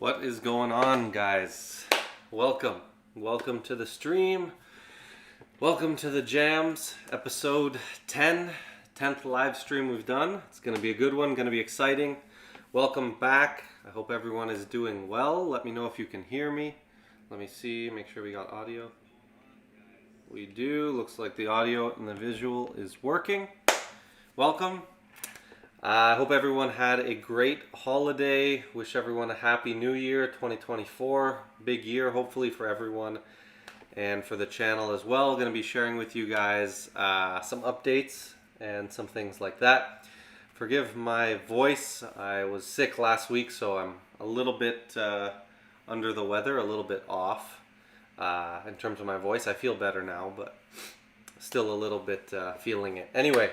What is going on, guys? Welcome to the stream. Welcome to the Jamz episode 10, 10th live stream we've done. It's going to be a good one, going to be exciting. Welcome back. I hope everyone is doing well. Let me know if you can hear me. Let me see, make sure we got audio. We do. Looks like the audio and the visual is working. Welcome. I hope everyone had a great holiday. Wish everyone a happy new year, 2024. Big year, hopefully, for everyone and for the channel as well. Going to be sharing with you guys some updates and some things like that. Forgive my voice. I was sick last week, so I'm a little bit under the weather, a little bit off in terms of my voice. I feel better now, but still a little bit feeling it. Anyway.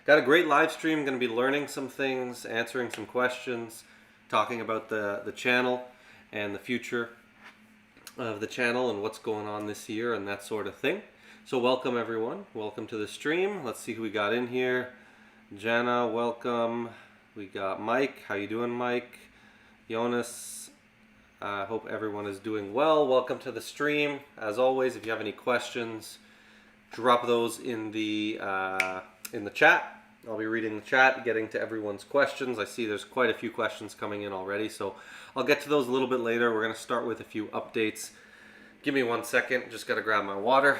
Got a great live stream, going to be learning some things, answering some questions, talking about the channel and the future of the channel and what's going on this year and that sort of thing. So welcome everyone, welcome to the stream. Let's see who we got in here. Jana, welcome. We got Mike, how you doing, Mike? Jonas, I hope everyone is doing well. Welcome to the stream. As always, if you have any questions, drop those in the chat. I'll be reading the chat, getting to everyone's questions. I see there's quite a few questions coming in already, so I'll get to those a little bit later. We're going to start with a few updates. Give me 1 second, just got to grab my water.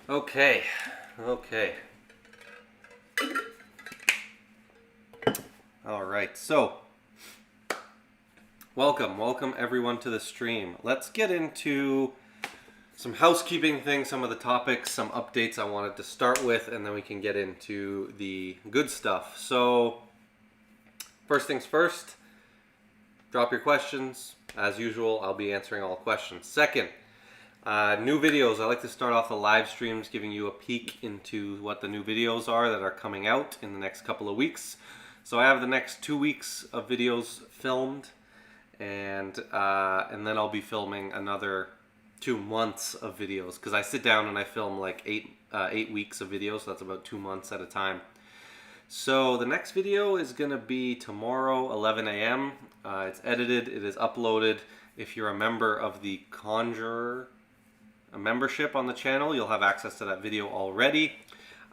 Okay. All right, so welcome everyone to the stream. Let's get into some housekeeping things, some of the topics, some updates I wanted to start with, and then we can get into the good stuff. So first things first, drop your questions. As usual, I'll be answering all questions. Second, new videos. I like to start off the live streams giving you a peek into what the new videos are that are coming out in the next couple of weeks. So I have the next 2 weeks of videos filmed, and then I'll be filming another 2 months of videos, because I sit down and I film like eight weeks of videos, so that's about 2 months at a time. So the next video is gonna be tomorrow, 11 a.m. It's edited, it is uploaded. If you're a member of the Conjurer membership on the channel, you'll have access to that video already.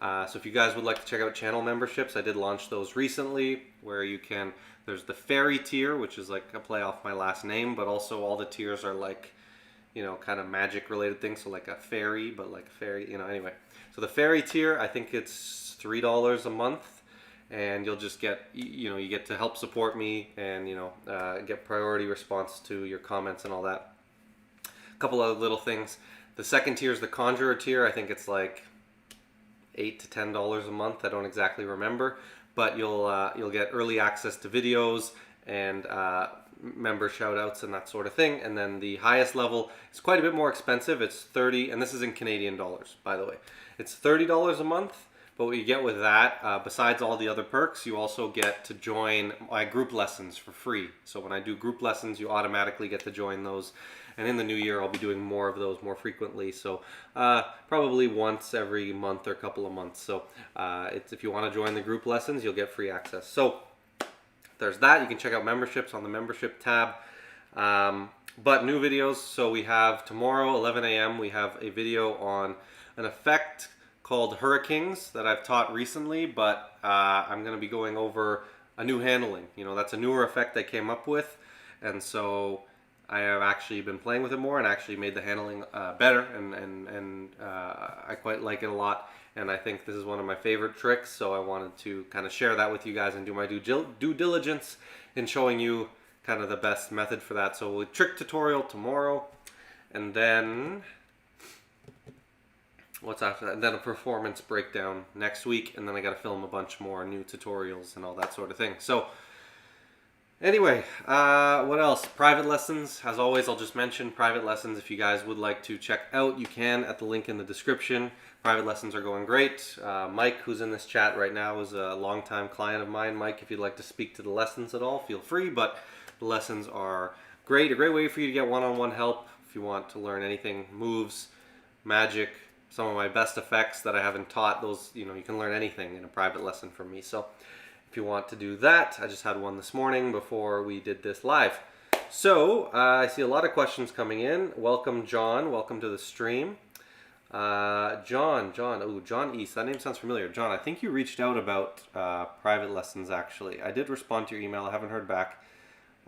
So if you guys would like to check out channel memberships, I did launch those recently, where you can, there's the fairy tier, which is like a play off my last name, but also all the tiers are like, you know, kind of magic related things. So like a fairy, but like a fairy, you know, anyway. So the fairy tier, I think it's $3 a month, and you'll just get, you know, you get to help support me and, you know, get priority response to your comments and all that. A couple other little things. The second tier is the Conjurer tier. I think it's like $8 to $10 a month. I don't exactly remember, but you'll get early access to videos and member shout outs and that sort of thing. And then the highest level is quite a bit more expensive. It's 30, and this is in Canadian dollars, by the way. It's $30 a month, but what you get with that, besides all the other perks, you also get to join my group lessons for free. So when I do group lessons, you automatically get to join those. And in the new year, I'll be doing more of those more frequently. So probably once every month or couple of months. So if you want to join the group lessons, you'll get free access. So there's that. You can check out memberships on the membership tab. But new videos. So we have tomorrow, 11 a.m., we have a video on an effect called hurri-kings that I've taught recently. But I'm going to be going over a new handling. You know, that's a newer effect I came up with. And so I have actually been playing with it more and actually made the handling better, and I quite like it a lot, and I think this is one of my favorite tricks, so I wanted to kind of share that with you guys and do my due diligence in showing you kind of the best method for that. So a trick tutorial tomorrow, and then what's after that? And then a performance breakdown next week, and then I got to film a bunch more new tutorials and all that sort of thing. So anyway, what else? Private lessons. As always, I'll just mention private lessons. If you guys would like to check out, you can at the link in the description. Private lessons are going great. Mike, who's in this chat right now, is a longtime client of mine. Mike, if you'd like to speak to the lessons at all, feel free. But the lessons are great. A great way for you to get one-on-one help if you want to learn anything, moves, magic, some of my best effects that I haven't taught. Those, you can learn anything in a private lesson from me. So if you want to do that, I just had one this morning before we did this live. So I see a lot of questions coming in. Welcome, John. Welcome to the stream. John East. That name sounds familiar. John, I think you reached out about private lessons, actually. I did respond to your email. I haven't heard back.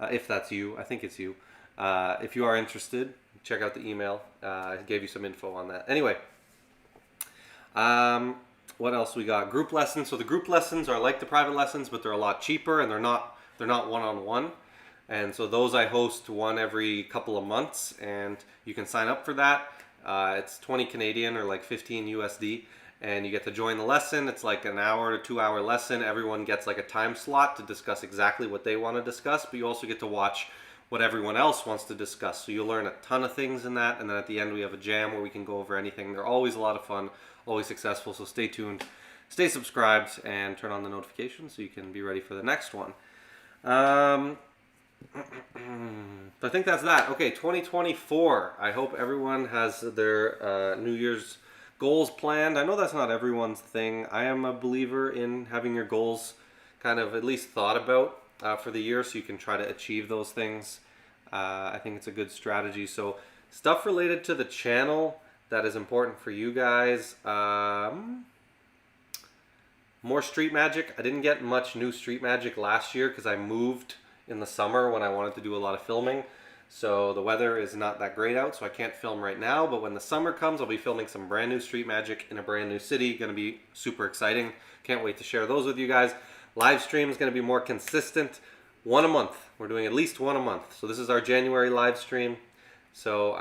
If that's you, I think it's you. If you are interested, check out the email. I gave you some info on that. Anyway, what else we got? Group lessons. So the group lessons are like the private lessons, but they're a lot cheaper, and they're not one-on-one. And so those I host one every couple of months, and you can sign up for that. It's 20 Canadian or like 15 USD, and you get to join the lesson. It's like an hour to 2 hour lesson. Everyone gets like a time slot to discuss exactly what they want to discuss, but you also get to watch what everyone else wants to discuss. So you'll learn a ton of things in that, and then at the end we have a jam where we can go over anything. They're always a lot of fun, always successful, so stay tuned, stay subscribed, and turn on the notifications so you can be ready for the next one. So I think that's that. Okay, 2024. I hope everyone has their New Year's goals planned. I know that's not everyone's thing. I am a believer in having your goals kind of at least thought about for the year so you can try to achieve those things. I think it's a good strategy. So stuff related to the channel that is important for you guys. More street magic. I didn't get much new street magic last year because I moved in the summer when I wanted to do a lot of filming. So the weather is not that great out, so I can't film right now, but when the summer comes, I'll be filming some brand new street magic in a brand new city. Gonna be super exciting. Can't wait to share those with you guys. Live stream is gonna be more consistent. One a month. We're doing at least one a month. So this is our January live stream. So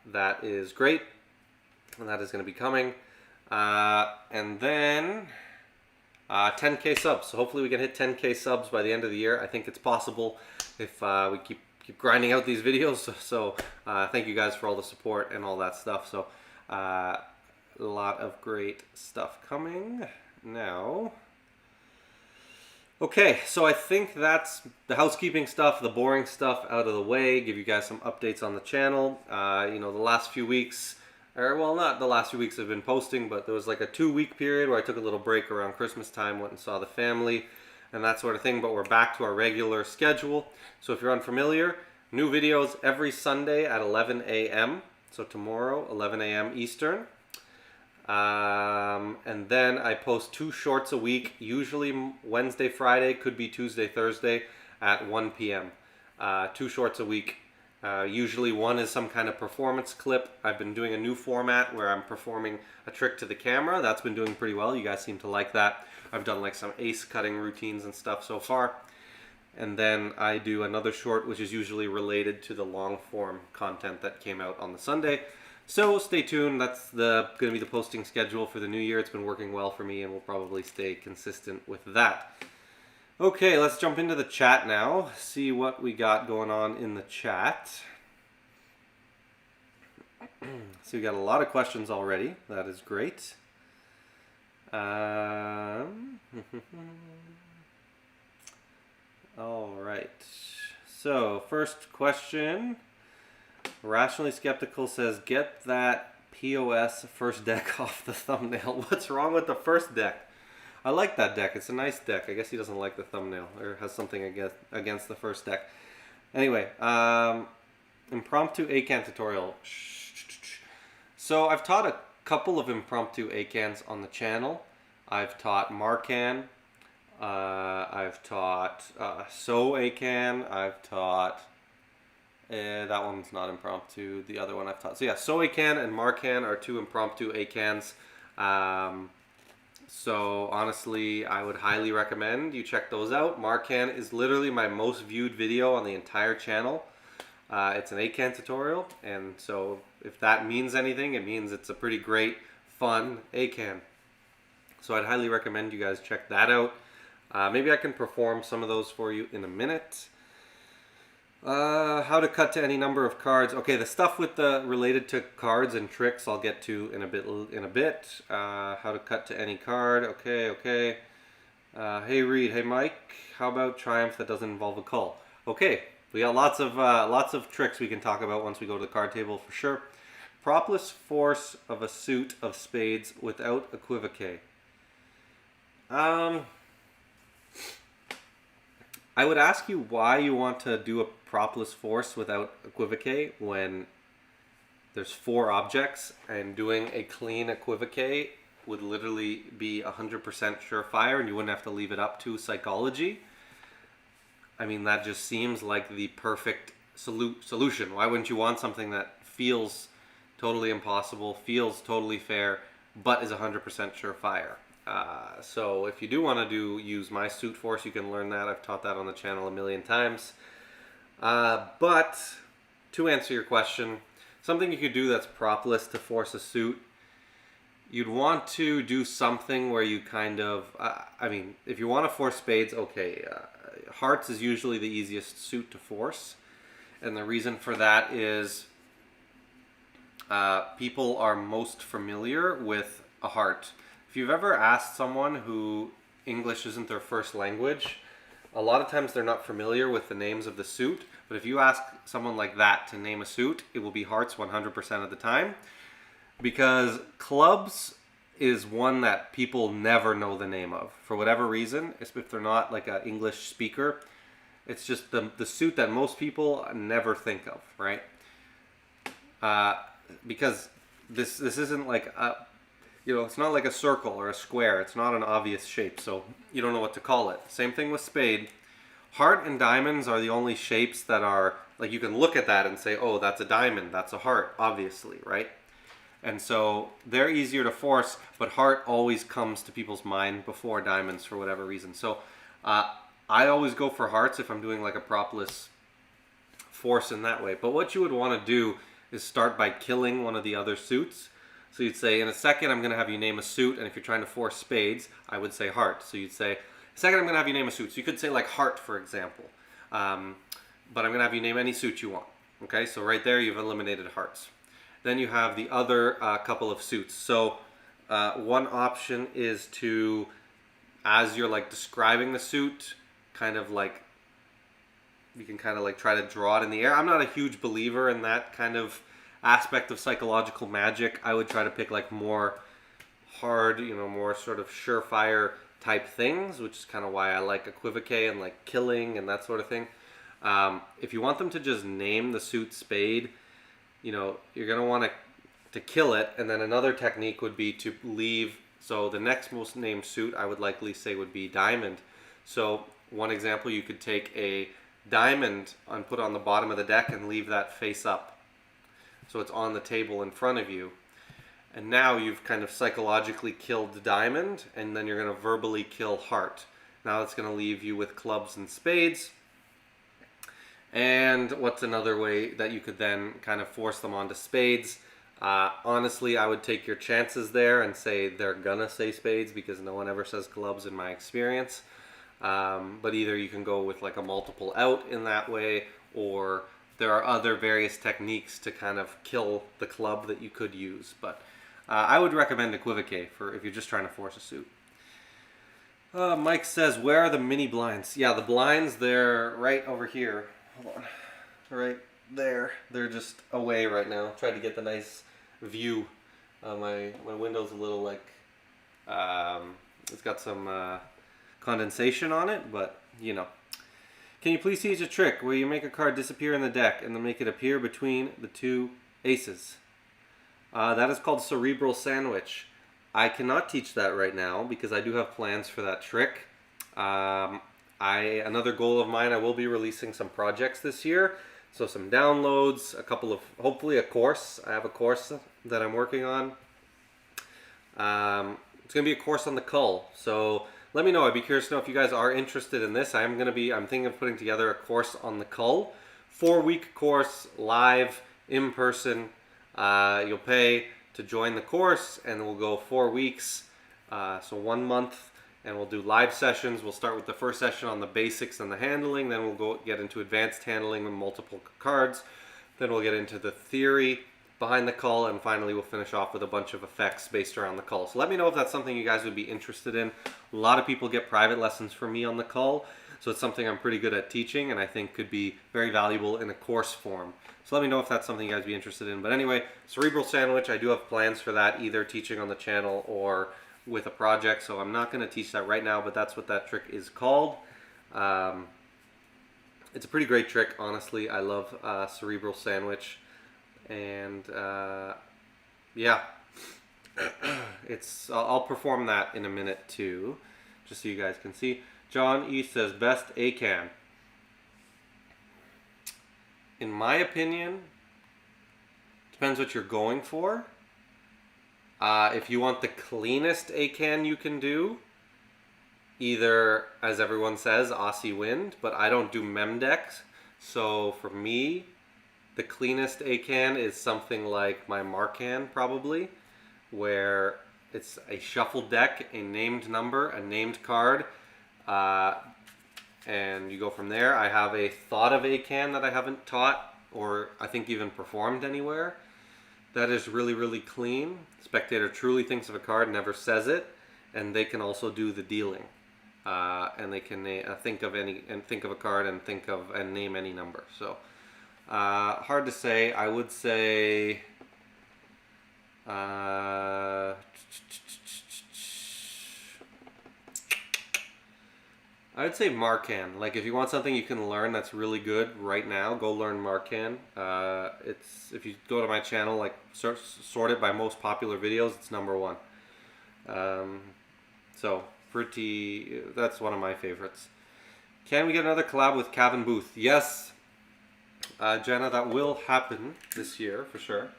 that is great. And that is gonna be coming. And then 10K subs. So hopefully we can hit 10K subs by the end of the year. I think it's possible if we keep grinding out these videos. So thank you guys for all the support and all that stuff. So a lot of great stuff coming now. Okay, so I think that's the housekeeping stuff, the boring stuff out of the way. Give you guys some updates on the channel. The last few weeks, or well, not the last few weeks I've been posting, but there was like a 2-week period where I took a little break around Christmas time, went and saw the family and that sort of thing, but we're back to our regular schedule. So if you're unfamiliar, new videos every Sunday at 11 a.m. So tomorrow, 11 a.m. Eastern. And then I post 2 shorts a week, usually Wednesday, Friday, could be Tuesday, Thursday at 1 p.m. 2 shorts a week. Usually one is some kind of performance clip. I've been doing a new format where I'm performing a trick to the camera. That's been doing pretty well. You guys seem to like that. I've done like some ace cutting routines and stuff so far. And then I do another short which is usually related to the long form content that came out on the Sunday. So stay tuned. That's going to be the posting schedule for the new year. It's been working well for me and we'll probably stay consistent with that. Okay, let's jump into the chat now, see what we got going on in the chat. So we got a lot of questions already. That is great. All right. So first question. Rationally Skeptical says, get that POS first deck off the thumbnail. What's wrong with the first deck? I like that deck. It's a nice deck. I guess he doesn't like the thumbnail or has something against the first deck. Anyway, impromptu ACAAN tutorial. So I've taught a couple of impromptu ACAANs on the channel. I've taught Marcan. I've taught So ACAAN. I've taught... that one's not impromptu. The other one I've taught. So yeah, So ACAAN and Marcan are 2 impromptu ACAANs. So honestly, I would highly recommend you check those out. Marcan is literally my most viewed video on the entire channel. It's an ACAAN tutorial, and so if that means anything, it means it's a pretty great, fun ACAAN. So I'd highly recommend you guys check that out. Maybe I can perform some of those for you in a minute. How to cut to any number of cards. Okay, the stuff with the related to cards and tricks I'll get to in a bit. How to cut to any card. Okay. Hey Reed, hey Mike, how about Triumph that doesn't involve a cull? Okay, we got lots of tricks we can talk about once we go to the card table for sure. propless force of a suit of spades without equivoque. I would ask you why you want to do a propless force without equivoque when there's 4 objects, and doing a clean equivoque would literally be 100% surefire and you wouldn't have to leave it up to psychology. I mean, that just seems like the perfect solution. Why wouldn't you want something that feels totally impossible, feels totally fair, but is 100% surefire? So if you do want to use my suit force, you can learn that. I've taught that on the channel a million times. But to answer your question, something you could do that's propless to force a suit, you'd want to do something where you kind of, I mean, if you want to force spades, okay, hearts is usually the easiest suit to force. And the reason for that is people are most familiar with a heart. If you've ever asked someone who English isn't their first language, a lot of times they're not familiar with the names of the suit. But if you ask someone like that to name a suit, it will be hearts 100% of the time. Because clubs is one that people never know the name of. For whatever reason, if they're not like an English speaker, it's just the suit that most people never think of, right? Because this isn't like it's not like a circle or a square. It's not an obvious shape, so you don't know what to call it. Same thing with spade. Heart and diamonds are the only shapes that are, like, you can look at that and say, oh, that's a diamond, that's a heart, obviously, right? And so they're easier to force, but heart always comes to people's mind before diamonds for whatever reason. So I always go for hearts if I'm doing like a propless force in that way. But what you would want to do is start by killing one of the other suits. So you'd say, in a second, I'm going to have you name a suit. And if you're trying to force spades, I would say heart. So you'd say, second, I'm going to have you name a suit. So you could say like heart, for example. But I'm going to have you name any suit you want. Okay, so right there, you've eliminated hearts. Then you have the other couple of suits. So one option is to, as you're like describing the suit, kind of like, you can kind of like try to draw it in the air. I'm not a huge believer in that kind of aspect of psychological magic. I would try to pick like more hard, more sort of surefire type things, which is kind of why I like equivoque and like killing and that sort of thing. If you want them to just name the suit spade, you're going to want to kill it. And then another technique would be to leave. So the next most named suit I would likely say would be diamond. So one example, you could take a diamond and put it on the bottom of the deck and leave that face up. So it's on the table in front of you. And now you've kind of psychologically killed the diamond, and then you're going to verbally kill heart. Now it's going to leave you with clubs and spades. And what's another way that you could then kind of force them onto spades? Honestly, I would take your chances there and say they're gonna say spades, because no one ever says clubs in my experience. But either you can go with like a multiple out in that way, or there are other various techniques to kind of kill the club that you could use. But I would recommend equivoque for if you're just trying to force a suit. Mike says, where are the mini blinds? Yeah, the blinds, they're right over here. Hold on. Right there. They're just away right now. Try to get the nice view. My window's a little like, it's got some condensation on it, but Can you please teach a trick where you make a card disappear in the deck and then make it appear between the 2 aces? That is called cerebral sandwich. I cannot teach that right now because I do have plans for that trick. Another goal of mine, I will be releasing some projects this year. So some downloads, hopefully a course. I have a course that I'm working on. It's going to be a course on the cull. So let me know. I'd be curious to know if you guys are interested in this. I'm thinking of putting together a course on the cull. 4-week course, live, in person. You'll pay to join the course, and we'll go 4 weeks. So 1 month. And we'll do live sessions. We'll start with the first session on the basics and the handling. Then we'll get into advanced handling with multiple cards. Then we'll get into the theory behind the cull. And finally, we'll finish off with a bunch of effects based around the cull. So let me know if that's something you guys would be interested in. A lot of people get private lessons from me on the cull. So it's something I'm pretty good at teaching, and I think could be very valuable in a course form. So let me know if that's something you guys be interested in. But anyway, cerebral sandwich, I do have plans for that, either teaching on the channel or with a project. So I'm not going to teach that right now, but that's what that trick is called. It's a pretty great trick, honestly. I love cerebral sandwich. And yeah, I'll perform that in a minute too, just so you guys can see. John E says, best ACAAN. In my opinion, depends what you're going for. If you want the cleanest ACAAN you can do, either, as everyone says, Aussie Wind, but I don't do mem decks. So for me, the cleanest ACAAN is something like my Marcan, probably, where it's a shuffled deck, a named number, a named card, and you go from there. I have a thought of ACAAN that I haven't taught or I think even performed anywhere. That is really, really clean. Spectator truly thinks of a card, never says it, and they can also do the dealing. And they can think of a card and name any number. So hard to say. I would say Marcan. Like, if you want something you can learn that's really good right now, go learn Marcan. If you go to my channel, like sort it by most popular videos, it's #1. So that's one of my favorites. Can we get another collab with Kevin Booth? Yes, Jenna, that will happen this year for sure.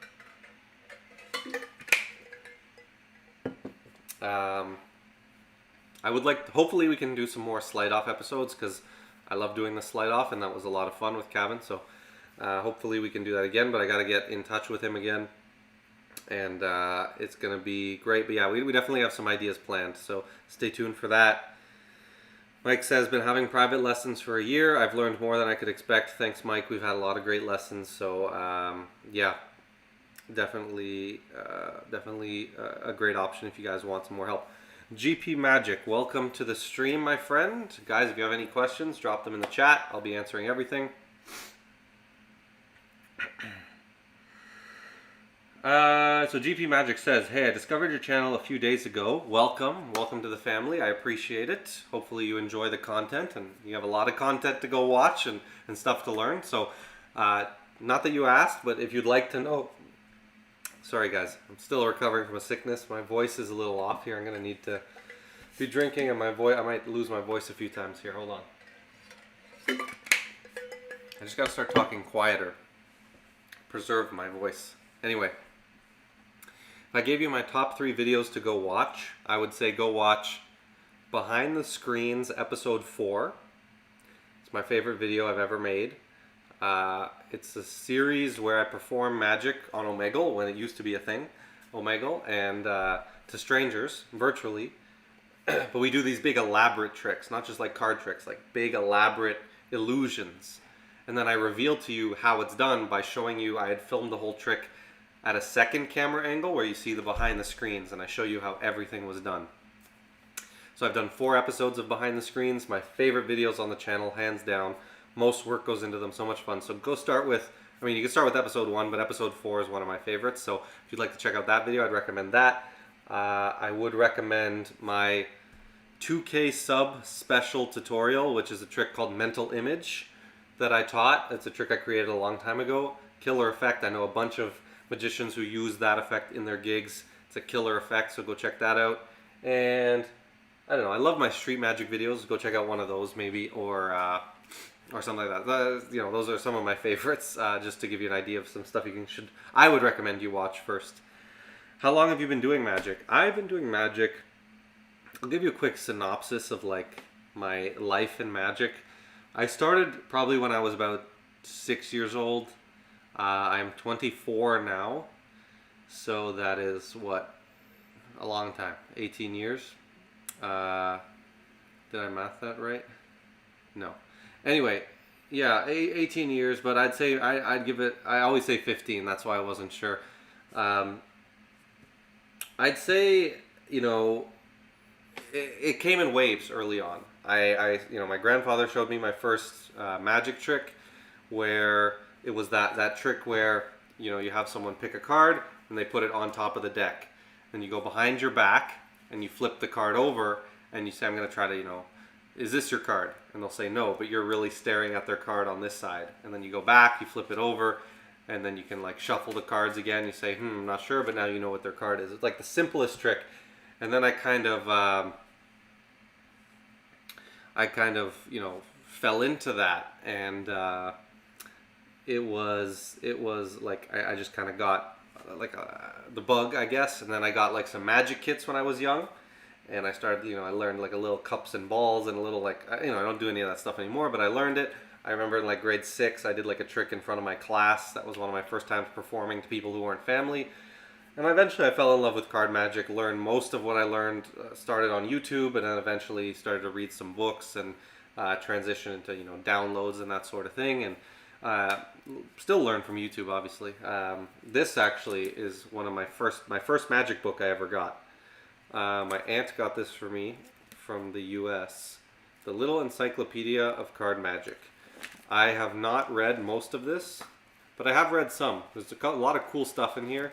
I would hopefully we can do some more slide off episodes, because I love doing the slide off, and that was a lot of fun with Kevin. So hopefully we can do that again, but I got to get in touch with him again, and it's going to be great. But yeah, we definitely have some ideas planned, so stay tuned for that. Mike says, been having private lessons for a year. I've learned more than I could expect. Thanks, Mike. We've had a lot of great lessons. So yeah, definitely a great option if you guys want some more help. GP Magic, welcome to the stream, my friend. Guys, if you have any questions, drop them in the chat. I'll be answering everything. So GP Magic says, hey, I discovered your channel a few days ago. Welcome to the family. I appreciate it. Hopefully you enjoy the content, and you have a lot of content to go watch and stuff to learn. So not that you asked, but if you'd like to know, sorry guys, I'm still recovering from a sickness. My voice is a little off here. I'm gonna need to be drinking, and I might lose my voice a few times here. Hold on. I just gotta start talking quieter. Preserve my voice. Anyway, if I gave you my top 3 videos to go watch, I would say go watch Behind the Screens episode 4. It's my favorite video I've ever made. It's a series where I perform magic on Omegle, when it used to be a thing, Omegle, and to strangers, virtually. But we do these big elaborate tricks, not just like card tricks, like big elaborate illusions. And then I reveal to you how it's done by showing you, I had filmed the whole trick at a second camera angle where you see the behind the screens, and I show you how everything was done. So I've done 4 episodes of Behind the Screens, my favorite videos on the channel, hands down. Most work goes into them, so much fun. So go start with, you can start with episode 1, but episode 4 is one of my favorites. So if you'd like to check out that video, I'd recommend that. I would recommend my 2K sub special tutorial, which is a trick called Mental Image that I taught. It's a trick I created a long time ago. Killer effect. I know a bunch of magicians who use that effect in their gigs. It's a killer effect, so go check that out. And I don't know, I love my street magic videos. Go check out one of those maybe, or something like that. Those are some of my favorites, just to give you an idea of some stuff I would recommend you watch first. How long have you been doing magic? I've been doing magic, I'll give you a quick synopsis of like my life in magic. I started probably when I was about 6 years old. I'm 24 now, so that is what, a long time, 18 years. Did I math that right? No. Anyway, yeah, 18 years, but I'd say I'd give it, I always say 15, that's why I wasn't sure. I'd say, it came in waves early on. my grandfather showed me my first magic trick, where it was that trick where you have someone pick a card and they put it on top of the deck, and you go behind your back and you flip the card over and you say, I'm going to try to, is this your card? And they'll say no, but you're really staring at their card on this side. And then you go back, you flip it over, and then you can like shuffle the cards again. You say, I'm not sure, but now you know what their card is. It's like the simplest trick. And then I kind of fell into that, and it was like I just kind of got like the bug, I guess. And then I got like some magic kits when I was young, and I started, I learned like a little cups and balls and a little like, I don't do any of that stuff anymore, but I learned it. I remember in like grade 6, I did like a trick in front of my class. That was one of my first times performing to people who weren't family. And eventually I fell in love with card magic, learned most of what I learned, started on YouTube, and then eventually started to read some books and transition into, downloads and that sort of thing. And still learn from YouTube, obviously. This actually is one of my first magic book I ever got. My aunt got this for me from the US. The Little Encyclopedia of Card Magic. I have not read most of this, but I have read some. There's a lot of cool stuff in here.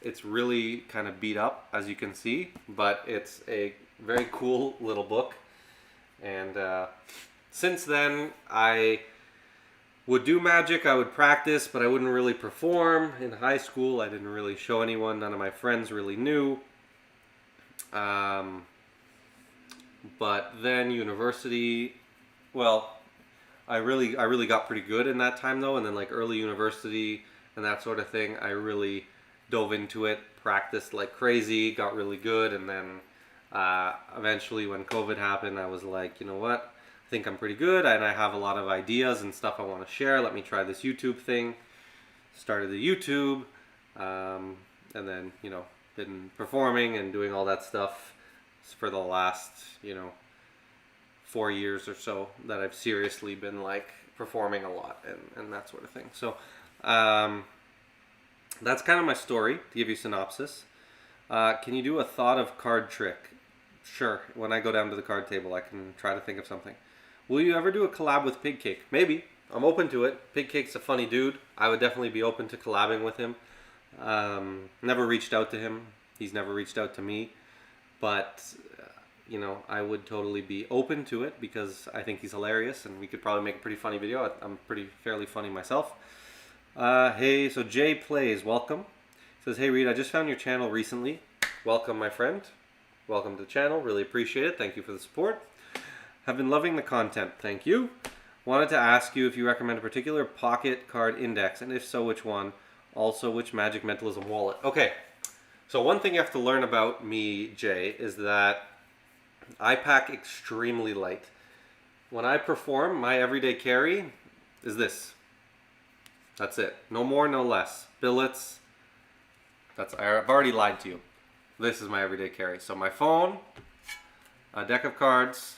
It's really kind of beat up, as you can see, but it's a very cool little book. And since then, I would do magic, I would practice, but I wouldn't really perform. In high school, I didn't really show anyone. None of my friends really knew. But then university, well, I really got pretty good in that time though. And then like early university and that sort of thing, I really dove into it, practiced like crazy, got really good. And then eventually when COVID happened, I was like, you know what? I think I'm pretty good, and I have a lot of ideas and stuff I want to share. Let me try this YouTube thing. Started the YouTube, and then, been performing and doing all that stuff for the last, 4 years or so that I've seriously been like performing a lot and that sort of thing. So that's kind of my story, to give you a synopsis. Can you do a thought of card trick? Sure. When I go down to the card table, I can try to think of something. Will you ever do a collab with Pig Cake? Maybe. I'm open to it. Pig Cake's a funny dude. I would definitely be open to collabing with him. Never reached out to him. He's never reached out to me. But, I would totally be open to it because I think he's hilarious and we could probably make a pretty funny video. I'm fairly funny myself. Hey, so Jay Plays, welcome. Says, hey Reed, I just found your channel recently. Welcome, my friend. Welcome to the channel. Really appreciate it. Thank you for the support. Have been loving the content. Thank you. Wanted to ask you if you recommend a particular pocket card index, and if so, which one? Also, which Magic Mentalism wallet? Okay, so one thing you have to learn about me, Jay, is that I pack extremely light. When I perform, my everyday carry is this. That's it. No more, no less. Billets. I've already lied to you. This is my everyday carry. So my phone, a deck of cards,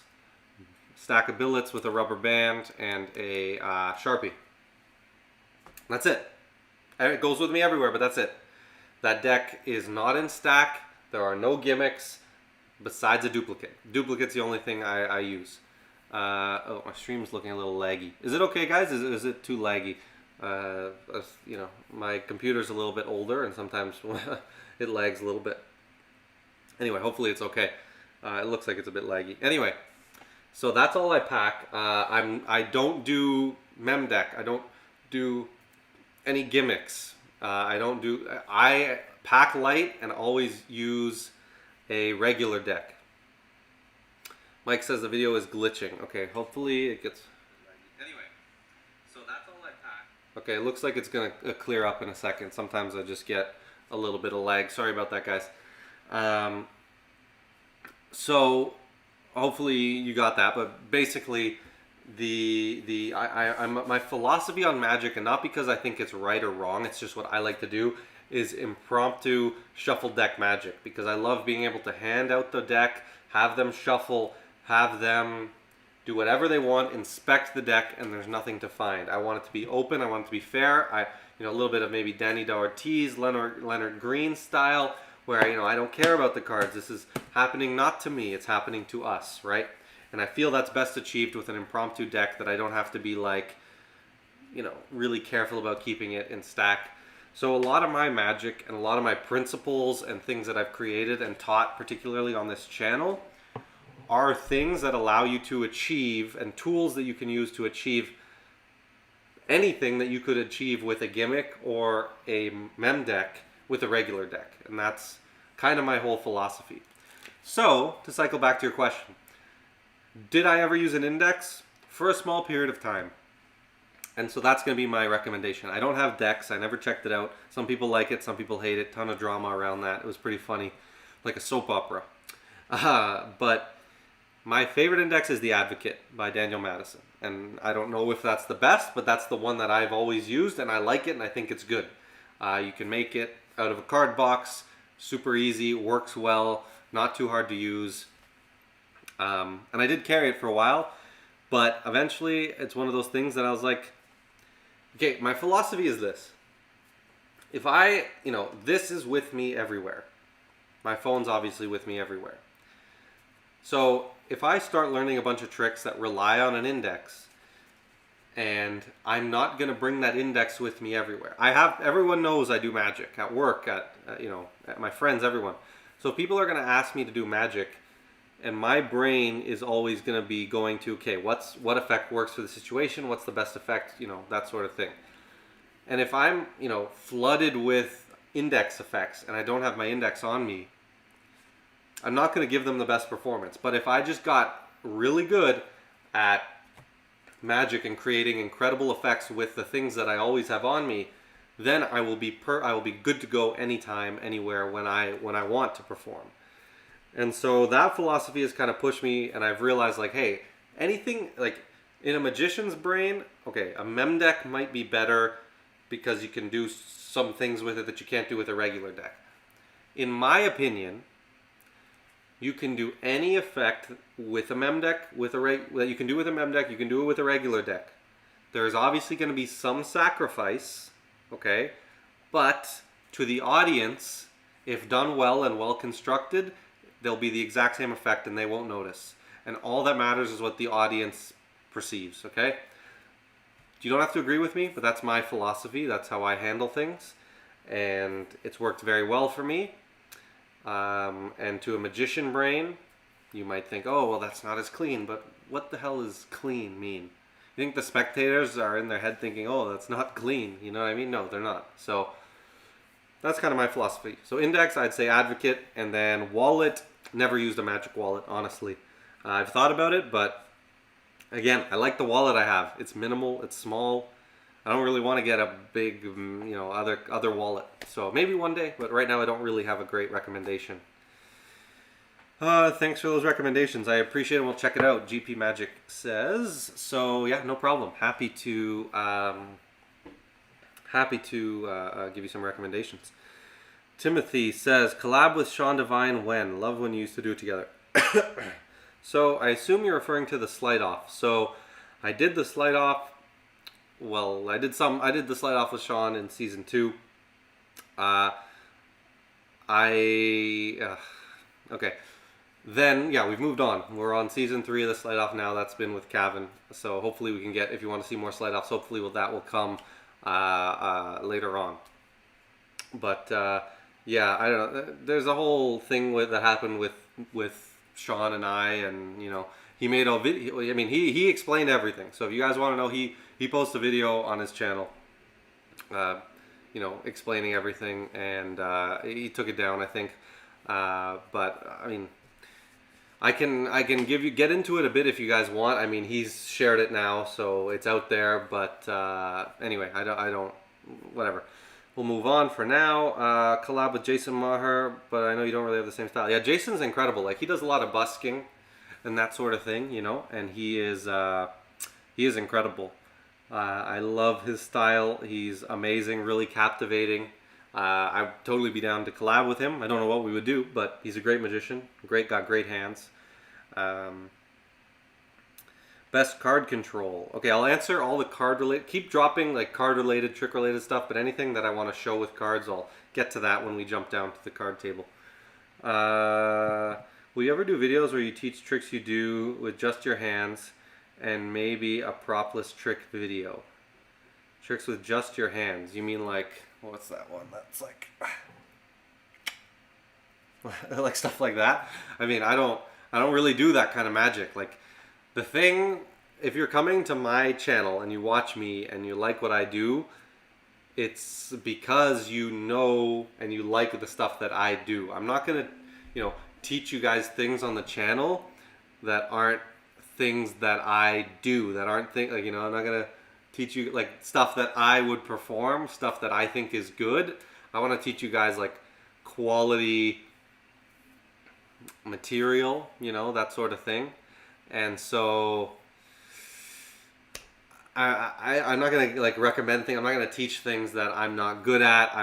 stack of billets with a rubber band, and a Sharpie. That's it. It goes with me everywhere, but that's it. That deck is not in stack. There are no gimmicks besides a duplicate. Duplicate's the only thing I use. Oh, my stream's looking a little laggy. Is it okay, guys? Is it too laggy? My computer's a little bit older, and sometimes it lags a little bit. Anyway, hopefully it's okay. It looks like it's a bit laggy. Anyway, so that's all I pack. I don't do mem deck. I don't do any gimmicks. I pack light and always use a regular deck. Mike says the video is glitching. Okay, hopefully it gets... Anyway, so that's all I pack. Okay, it looks like it's going to clear up in a second. Sometimes I just get a little bit of lag. Sorry about that, guys. So hopefully you got that, but basically my philosophy on magic, and not because I think it's right or wrong, it's just what I like to do, is impromptu shuffle deck magic, because I love being able to hand out the deck, have them shuffle, have them do whatever they want, inspect the deck, and there's nothing to find. I want it to be open, I want it to be fair. A little bit of maybe Danny D'Ortiz, Leonard Green style, where, you know, I don't care about the cards. This is happening not to me, it's happening to us, right? And I feel that's best achieved with an impromptu deck that I don't have to be like, you know, really careful about keeping it in stack. So a lot of my magic and a lot of my principles and things that I've created and taught, particularly on this channel, are things that allow you to achieve, and tools that you can use to achieve anything that you could achieve with a gimmick or a mem deck with a regular deck. And that's kind of my whole philosophy. So, to cycle back to your question, did I ever use an index? For a small period of time. And so that's going to be my recommendation. I don't have decks. I never checked it out. Some people like it. Some people hate it. Ton of drama around that. It was pretty funny. Like a soap opera. But my favorite index is The Advocate by Daniel Madison. And I don't know if that's the best, but that's the one that I've always used. And I like it and I think it's good. You can make it out of a card box. Super easy. Works well. Not too hard to use. And I did carry it for a while. But eventually, it's one of those things that I was like, okay, my philosophy is this. If I, you know, this is with me everywhere. My phone's obviously with me everywhere. So if I start learning a bunch of tricks that rely on an index, and I'm not going to bring that index with me everywhere. Everyone knows I do magic at work, you know, at my friends, everyone. So if people are going to ask me to do magic, and my brain is always going to be going to, okay, what effect works for the situation? What's the best effect? You know, that sort of thing. And if I'm, you know, flooded with index effects and I don't have my index on me, I'm not going to give them the best performance. But if I just got really good at magic and creating incredible effects with the things that I always have on me, then I will be good to go anytime, anywhere when I want to perform. And so that philosophy has kind of pushed me, and I've realized, like, hey, anything, like, in a magician's brain, okay, a mem deck might be better because you can do some things with it that you can't do with a regular deck. In my opinion, you can do any effect with a mem deck, that you can do with a mem deck, you can do it with a regular deck. There's obviously going to be some sacrifice, okay, but to the audience, if done well and well constructed, they'll be the exact same effect and they won't notice. And all that matters is what the audience perceives, okay? You don't have to agree with me, but that's my philosophy. That's how I handle things. And it's worked very well for me. And to a magician brain, you might think, oh, well, that's not as clean. But what the hell does clean mean? You think the spectators are in their head thinking, oh, that's not clean. You know what I mean? No, they're not. So that's kind of my philosophy. So index, I'd say Advocate. And then wallet, never used a magic wallet, honestly. I've thought about it, but again, I like the wallet I have. It's minimal, it's small. I don't really want to get a big, you know, other wallet. So maybe one day, but right now I don't really have a great recommendation. Thanks for those recommendations. I appreciate it. We'll check it out. GP Magic says. So yeah, no problem. Happy to give you some recommendations. Timothy says, collab with Sean Devine when? Love when you used to do it together. So I assume you're referring to the sleight off. So I did the sleight off. Well, I did the sleight off with Sean in season 2. Okay. Then, yeah, we've moved on. We're on season 3 of the sleight off now. That's been with Kevin. So hopefully we can get, if you want to see more sleight offs, hopefully that will come later on. But yeah, I don't know. There's a whole thing that happened with Sean and I, and you know, he made a video. I mean, he explained everything. So if you guys want to know, he posted a video on his channel, you know, explaining everything, and he took it down, I think. But I mean, I can get into it a bit if you guys want. I mean, he's shared it now, so it's out there. But anyway, I don't. Whatever. We'll move on for now. Collab with Jason Maher, but I know you don't really have the same style. Yeah, Jason's incredible. Like, he does a lot of busking and that sort of thing, you know, and he is incredible. I love his style. He's amazing, really captivating. I'd totally be down to collab with him. I don't know what we would do, but he's a great magician. Got great hands. Best card control. Okay, I'll answer all the card related. Keep dropping like card related, trick related stuff, but anything that I want to show with cards, I'll get to that when we jump down to the card table. Will you ever do videos where you teach tricks you do with just your hands and maybe a propless trick video? Tricks with just your hands. You mean like, what's that one? That's like, like stuff like that. I mean, I don't really do that kind of magic. Like the thing, if you're coming to my channel and you watch me and you like what I do, it's because you know and you like the stuff that I do. I'm not gonna, teach you guys things on the channel that aren't things that I do, that aren't things like, I'm not gonna teach you like stuff that I would perform, stuff that I think is good. I want to teach you guys like quality material, that sort of thing. And so I'm not gonna like recommend things. I'm not gonna teach things that I'm not good at.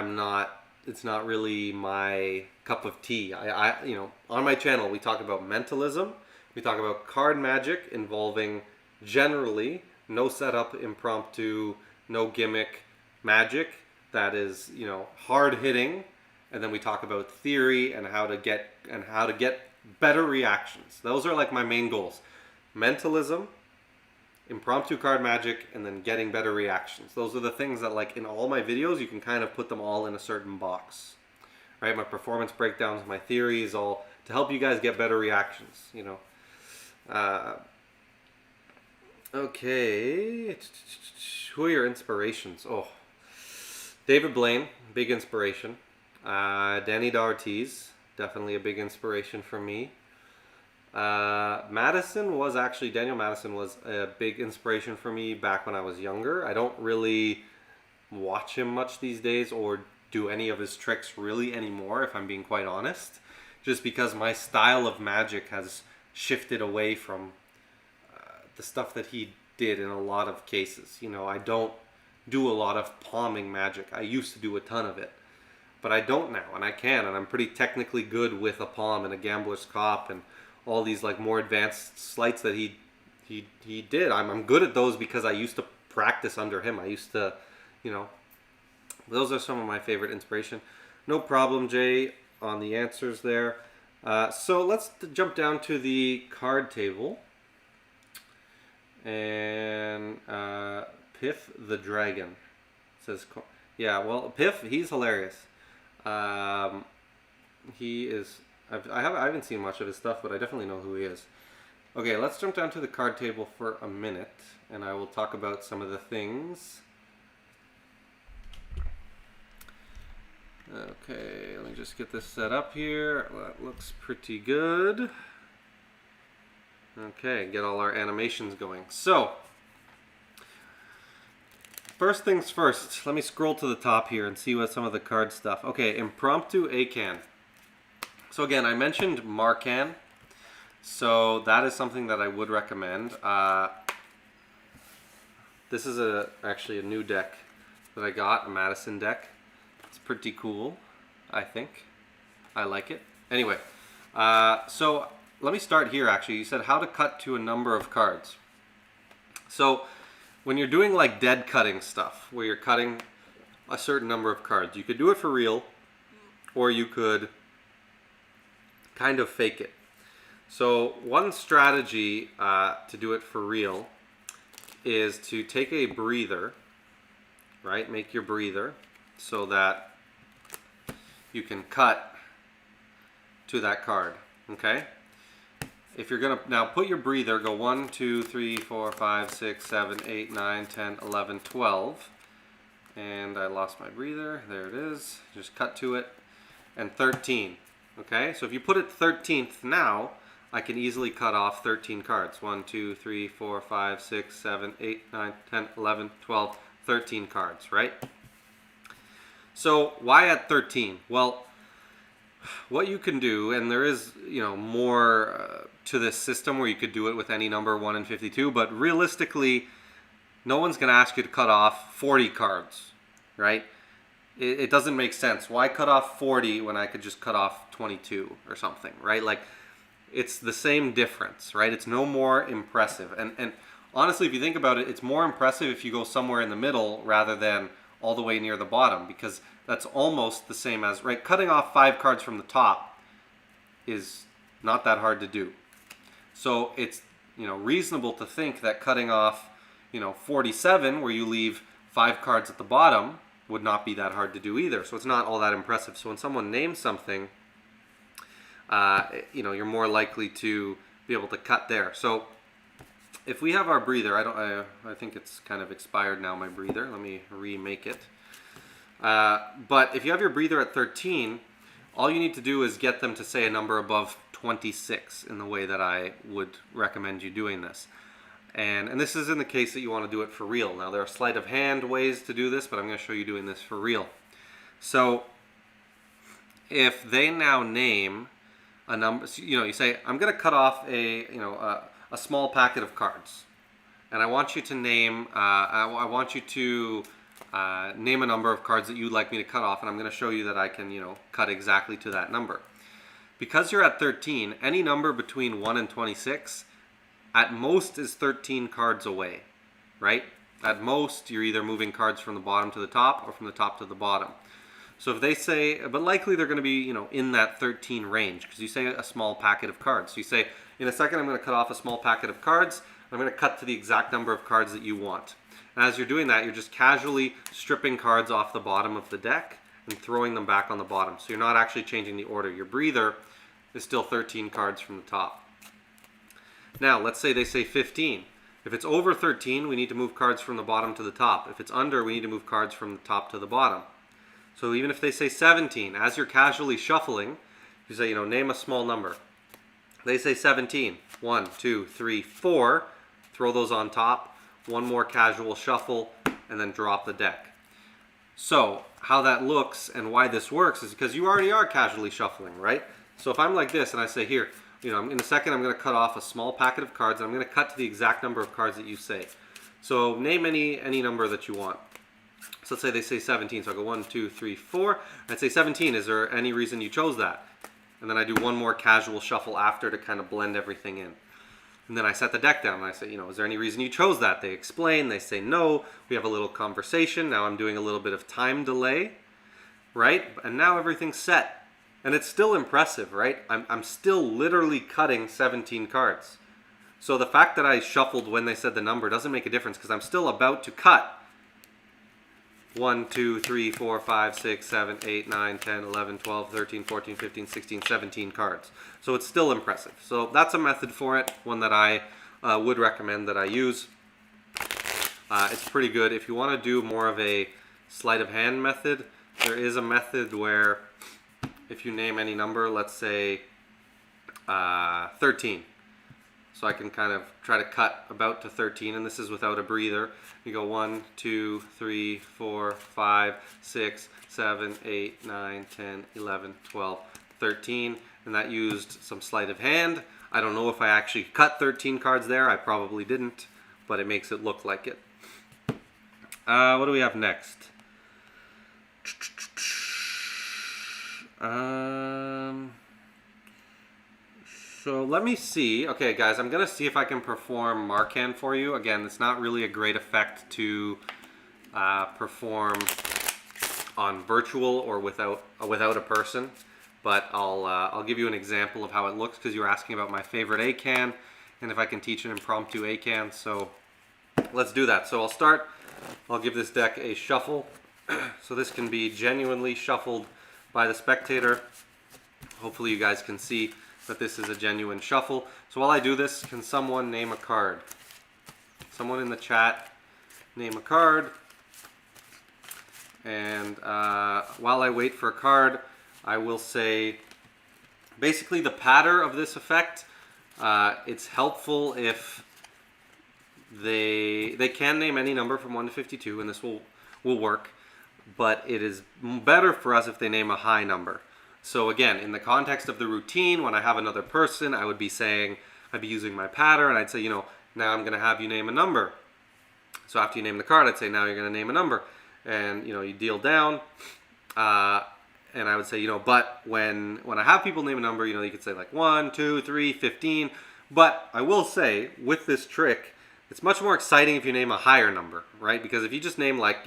It's not really my cup of tea. On my channel we talk about mentalism. We talk about card magic involving generally no setup, impromptu, no gimmick magic that is, hard hitting. And then we talk about theory and how to get better reactions. Those are like my main goals. Mentalism, impromptu card magic, and then getting better reactions. Those are the things that, like, in all my videos, you can kind of put them all in a certain box. Right? My performance breakdowns, my theories, all to help you guys get better reactions, Okay. Who are your inspirations? Oh, David Blaine, big inspiration. Danny D'Ortiz, definitely a big inspiration for me. Daniel Madison was a big inspiration for me back when I was younger. I don't really watch him much these days or do any of his tricks really anymore, if I'm being quite honest. Just because my style of magic has shifted away from the stuff that he did in a lot of cases. I don't do a lot of palming magic. I used to do a ton of it. But I don't now, and I can, and I'm pretty technically good with a palm and a gambler's cop and all these like more advanced sleights that he did. I'm good at those because I used to practice under him. I used to, those are some of my favorite inspiration. No problem, Jay, on the answers there. So let's jump down to the card table. And Piff the Dragon says, yeah, well, Piff, he's hilarious. He is, I haven't seen much of his stuff, but I definitely know who he is. Okay, let's jump down to the card table for a minute, and I will talk about some of the things. Okay, let me just get this set up here. That looks pretty good. Okay, get all our animations going. So, first things first, let me scroll to the top here and see what some of the card stuff. Okay, impromptu ACAAN. So again, I mentioned Marcan. So that is something that I would recommend. This is actually a new deck that I got, a Madison deck. It's pretty cool, I think. I like it. Anyway, so let me start here actually. You said how to cut to a number of cards. So when you're doing like dead cutting stuff, where you're cutting a certain number of cards, you could do it for real, or you could kind of fake it. So one strategy to do it for real is to take a breather, right? Make your breather so that you can cut to that card, okay? If you're gonna now put your breather, go 1, 2, 3, 4, 5, 6, 7, 8, 9, 10, 11, 12. And I lost my breather. There it is. Just cut to it. And 13. Okay? So if you put it 13th now, I can easily cut off 13 cards. 1, 2, 3, 4, 5, 6, 7, 8, 9, 10, 11, 12, 13 cards, right? So why at 13? Well, what you can do, and there is, more to this system where you could do it with any number 1 in 52, but realistically, no one's going to ask you to cut off 40 cards, right? It doesn't make sense. Why cut off 40 when I could just cut off 22 or something, right? Like, it's the same difference, right? It's no more impressive. And honestly, if you think about it, it's more impressive if you go somewhere in the middle rather than all the way near the bottom, because that's almost the same as, right, cutting off 5 cards from the top is not that hard to do. So it's, reasonable to think that cutting off, 47, where you leave 5 cards at the bottom, would not be that hard to do either. So it's not all that impressive. So when someone names something, you're more likely to be able to cut there. So if we have our breather, I think it's kind of expired now, my breather. Let me remake it. But if you have your breather at 13, all you need to do is get them to say a number above 26 in the way that I would recommend you doing this. And this is in the case that you want to do it for real. Now, there are sleight of hand ways to do this, but I'm going to show you doing this for real. So if they now name a number, you say, I'm going to cut off a small packet of cards, and I want you to name I want you to name a number of cards that you'd like me to cut off, and I'm going to show you that I can cut exactly to that number. Because you're at 13, any number between 1 and 26 at most is 13 cards away, right? At most, you're either moving cards from the bottom to the top or from the top to the bottom. So if they say, but likely they're going to be, in that 13 range, because you say a small packet of cards. So you say, in a second, I'm going to cut off a small packet of cards. I'm going to cut to the exact number of cards that you want. And as you're doing that, you're just casually stripping cards off the bottom of the deck and throwing them back on the bottom. So you're not actually changing the order. Your breather is still 13 cards from the top. Now, let's say they say 15. If it's over 13, we need to move cards from the bottom to the top. If it's under, we need to move cards from the top to the bottom. So even if they say 17, as you're casually shuffling, you say, name a small number. They say 17. 1, 2, 3, 4. Throw those on top. One more casual shuffle, and then drop the deck. So how that looks and why this works is because you already are casually shuffling, right? So if I'm like this and I say, here, in a second I'm going to cut off a small packet of cards, and I'm going to cut to the exact number of cards that you say. So name any number that you want. So let's say they say 17. So I go 1, 2, 3, 4. I'd say 17. Is there any reason you chose that? And then I do one more casual shuffle after to kind of blend everything in. And then I set the deck down and I say, is there any reason you chose that? They explain, they say no. We have a little conversation. Now I'm doing a little bit of time delay, right? And now everything's set. And it's still impressive, right? I'm still literally cutting 17 cards. So the fact that I shuffled when they said the number doesn't make a difference, because I'm still about to cut 1, 2, 3, 4, 5, 6, 7, 8, 9, 10, 11, 12, 13, 14, 15, 16, 17 cards. So it's still impressive. So that's a method for it, one that I would recommend that I use. It's pretty good. If you want to do more of a sleight of hand method, there is a method where if you name any number, let's say 13. So I can kind of try to cut about to 13, and this is without a breather. You go 1, 2, 3, 4, 5, 6, 7, 8, 9, 10, 11, 12, 13, and that used some sleight of hand. I don't know if I actually cut 13 cards there. I probably didn't, but it makes it look like it. What do we have next? So let me see. Okay, guys, I'm going to see if I can perform Marcan for you. Again, it's not really a great effect to perform on virtual or without a person, but I'll give you an example of how it looks, because you were asking about my favorite ACAAN and if I can teach an impromptu ACAAN. So let's do that. So I'll give this deck a shuffle. So this can be genuinely shuffled by the spectator. Hopefully you guys can see that this is a genuine shuffle. So while I do this, can someone name a card? Someone in the chat name a card. And while I wait for a card, I will say basically the pattern of this effect, it's helpful if they can name any number from 1 to 52, and this will work, but it is better for us if they name a high number. So again, in the context of the routine, when I have another person, I would be saying, I'd be using my pattern, and I'd say, now I'm going to have you name a number. So after you name the card, I'd say, now you're going to name a number. And, you deal down, and I would say, but when I have people name a number, you could say like 1, 2, 3, 15. But I will say, with this trick, it's much more exciting if you name a higher number, right? Because if you just name like,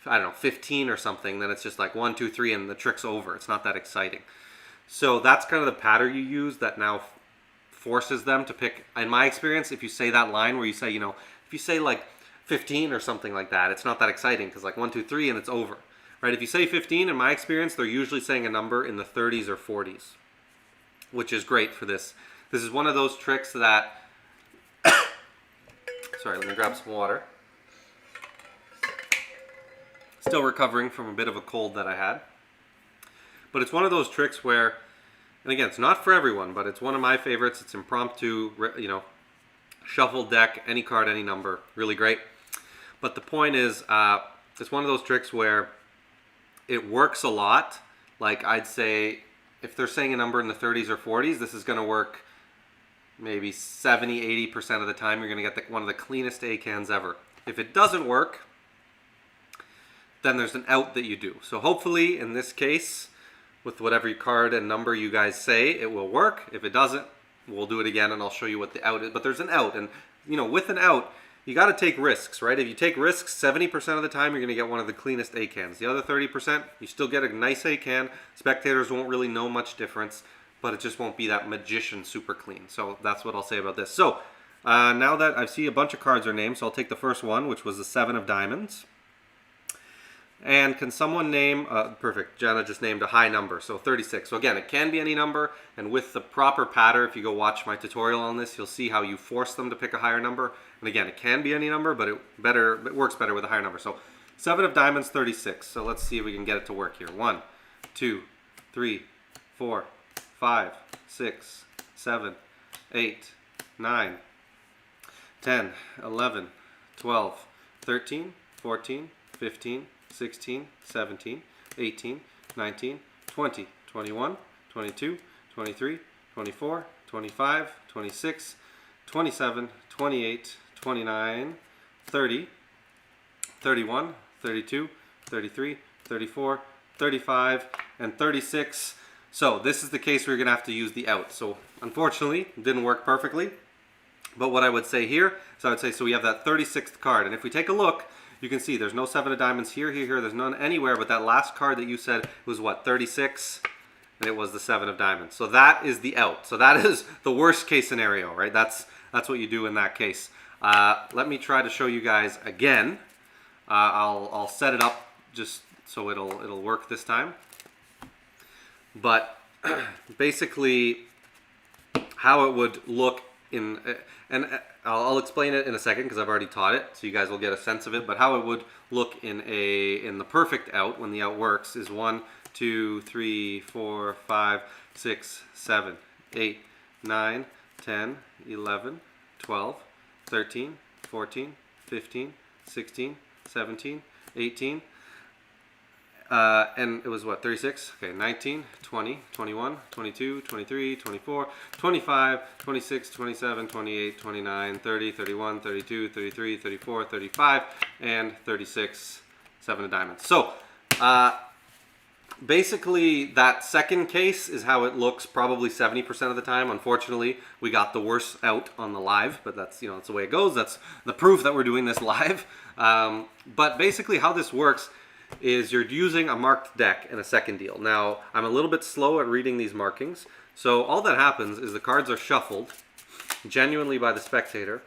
I don't know, 15 or something, then it's just like 1, 2, 3, and the trick's over. It's not that exciting. So that's kind of the pattern you use that now forces them to pick. In my experience, if you say that line where you say, if you say like 15 or something like that, it's not that exciting because like 1, 2, 3 and it's over, right? If you say 15, in my experience, they're usually saying a number in the 30s or 40s, which is great for this. This is one of those tricks that, sorry, let me grab some water. Still recovering from a bit of a cold that I had. But it's one of those tricks where, and again, it's not for everyone, but it's one of my favorites. It's impromptu, shuffle deck, any card, any number, really great. But the point is, it's one of those tricks where it works a lot. Like I'd say, if they're saying a number in the 30s or 40s, this is going to work maybe 70, 80% of the time. You're going to get one of the cleanest ACAANs ever. If it doesn't work, then there's an out that you do. So hopefully, in this case, with whatever card and number you guys say, it will work. If it doesn't, we'll do it again and I'll show you what the out is. But there's an out, and with an out, you got to take risks, right? If you take risks, 70% of the time, you're going to get one of the cleanest ACAANs. The other 30%, you still get a nice ACAAN. Spectators won't really know much difference, but it just won't be that magician super clean. So that's what I'll say about this. So now that I see a bunch of cards are named, so I'll take the first one, which was the 7 of diamonds. And can someone name, perfect, Jenna just named a high number, so 36. So again, it can be any number, and with the proper pattern, if you go watch my tutorial on this, you'll see how you force them to pick a higher number. And again, it can be any number, but it works better with a higher number. So 7 of diamonds, 36. So let's see if we can get it to work here. 1, 2, 3, 4, 5, 6, 7, 8, 9, 10, 11, 12, 13, 14, 15, 16, 17, 18, 19, 20, 21, 22, 23, 24, 25, 26, 27, 28, 29, 30, 31, 32, 33, 34, 35, and 36. So this is the case where you're going to have to use the out. So unfortunately, it didn't work perfectly. But what I would say here, so we have that 36th card. And if we take a look, you can see there's no 7 of diamonds here. There's none anywhere, but that last card that you said was what, 36? And it was the 7 of diamonds. So that is the out. So that is the worst case scenario, right? That's what you do in that case. Let me try to show you guys again. I'll set it up just so it'll work this time. But basically, how it would look in, and I'll explain it in a second because I've already taught it, so you guys will get a sense of it. But how it would look in the perfect out, when the out works, is 1, 2, 3, 4, 5, 6, 7, 8, 9, 10, 11, 12, 13, 14, 15, 16, 17, 18. And it was what, 36? Okay, 19, 20, 21, 22, 23, 24, 25, 26, 27, 28, 29, 30, 31, 32, 33, 34, 35, and 36, 7 of diamonds. So, basically, that second case is how it looks probably 70% of the time. Unfortunately, we got the worst out on the live, but that's, that's the way it goes. That's the proof that we're doing this live. But basically how this works is you're using a marked deck in a second deal. Now, I'm a little bit slow at reading these markings. So all that happens is the cards are shuffled genuinely by the spectator.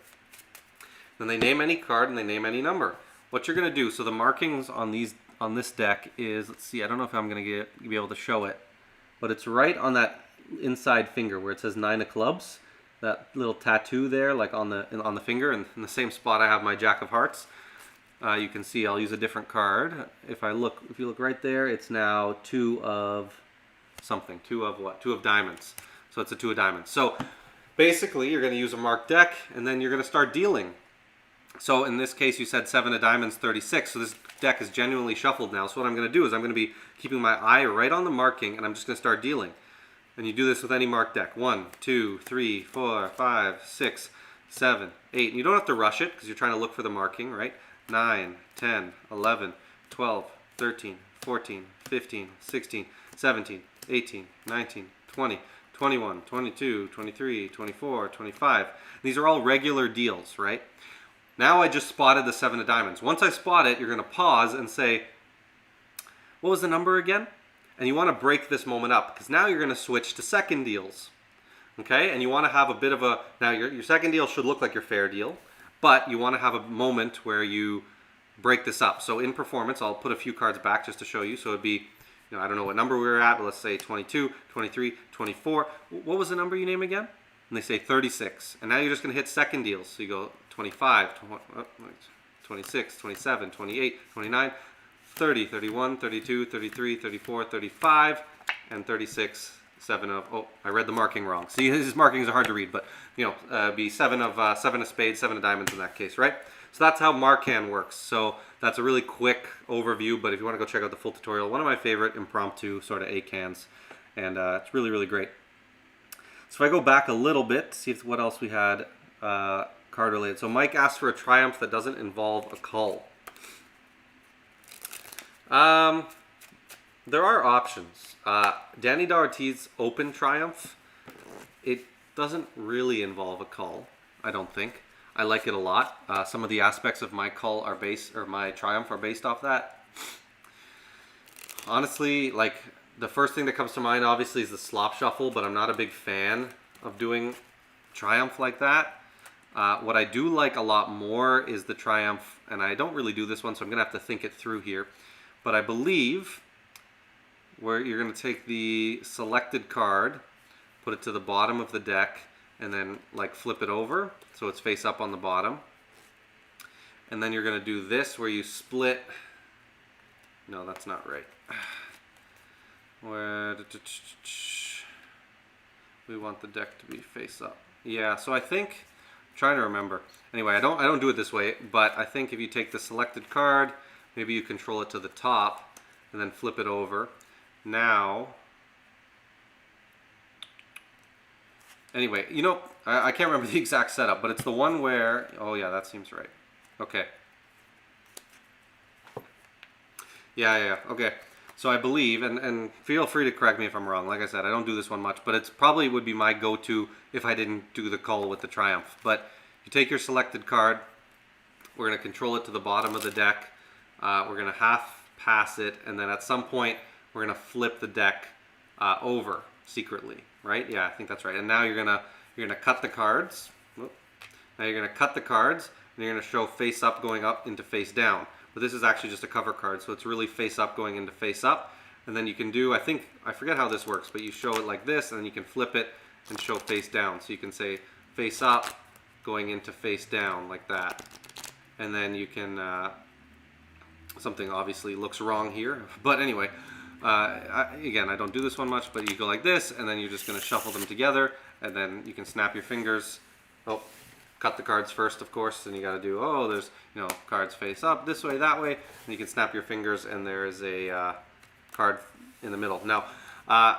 Then they name any card and they name any number. What you're going to do, so the markings on this deck is, let's see, I don't know if I'm going to be able to show it, but it's right on that inside finger where it says 9 of clubs. That little tattoo there, like on the finger, and in the same spot I have my Jack of Hearts. You can see I'll use a different card. If you look right there, it's now 2 of something. 2 of what? 2 of diamonds. So it's a 2 of diamonds. So basically, you're going to use a marked deck, and then you're going to start dealing. So in this case, you said 7 of diamonds, 36. So this deck is genuinely shuffled now. So what I'm going to do is I'm going to be keeping my eye right on the marking, and I'm just going to start dealing. And you do this with any marked deck. 1, 2, 3, 4, 5, 6, 7, 8. And you don't have to rush it because you're trying to look for the marking, right? 9, 10, 11, 12, 13, 14, 15, 16, 17, 18, 19, 20, 21, 22, 23, 24, 25. These are all regular deals, right? Now I just spotted the 7 of diamonds. Once I spot it, you're going to pause and say, what was the number again? And you want to break this moment up because now you're going to switch to second deals. Okay, and you want to have a bit of a, now your second deal should look like your fair deal, but you want to have a moment where you break this up. So in performance, I'll put a few cards back just to show you. So it'd be, you know, I don't know what number we were at, but let's say 22, 23, 24. What was the number you name again? And they say 36. And now you're just going to hit second deals. So you go 25, 26, 27, 28, 29, 30, 31, 32, 33, 34, 35, and 36. 7 of, oh, I read the marking wrong. See, his markings are hard to read, but, you know, be 7 of spades, 7 of diamonds in that case, right? So that's how Marcan works. So that's a really quick overview, but if you want to go check out the full tutorial, one of my favorite impromptu sort of ACAANs, and it's really, really great. So if I go back a little bit, see what else we had card related. So Mike asked for a triumph that doesn't involve a cull. There are options. Danny Doherty's open triumph, it doesn't really involve a cull, I don't think. I like it a lot. Some of the aspects of my cull are based, or my triumph are based off that. Honestly, like, the first thing that comes to mind obviously is the slop shuffle, but I'm not a big fan of doing triumph like that. What I do like a lot more is the triumph, and I don't really do this one, so I'm gonna have to think it through here, but I believe where you're going to take the selected card, put it to the bottom of the deck, and then like flip it over so it's face up on the bottom. And then you're going to do this where you split. No, that's not right. Where we want the deck to be face up. Yeah, so I think, I'm trying to remember. Anyway, I don't do it this way, but I think if you take the selected card, maybe you control it to the top and then flip it over. Now, anyway, you know, I can't remember the exact setup, but it's the one where, oh yeah, that seems right. Okay. Yeah, okay. So I believe, and feel free to correct me if I'm wrong. Like I said, I don't do this one much, but it's probably would be my go-to if I didn't do the cull with the triumph. But you take your selected card, we're going to control it to the bottom of the deck, we're going to half pass it, and then at some point, we're going to flip the deck over secretly, right? Yeah, I think that's right. And now you're gonna cut the cards. Now you're going to cut the cards, and you're going to show face up going up into face down. But this is actually just a cover card, so it's really face up going into face up. And then you can do, I forget how this works, but you show it like this, and then you can flip it and show face down. So you can say face up going into face down like that. And then you can, something obviously looks wrong here, but anyway, again, I don't do this one much, but you go like this, and then you're just going to shuffle them together, and then you can snap your fingers. Oh, cut the cards first, of course, and you got to do, oh, there's, you know, cards face up this way, that way, and you can snap your fingers, and there is a card in the middle. Now,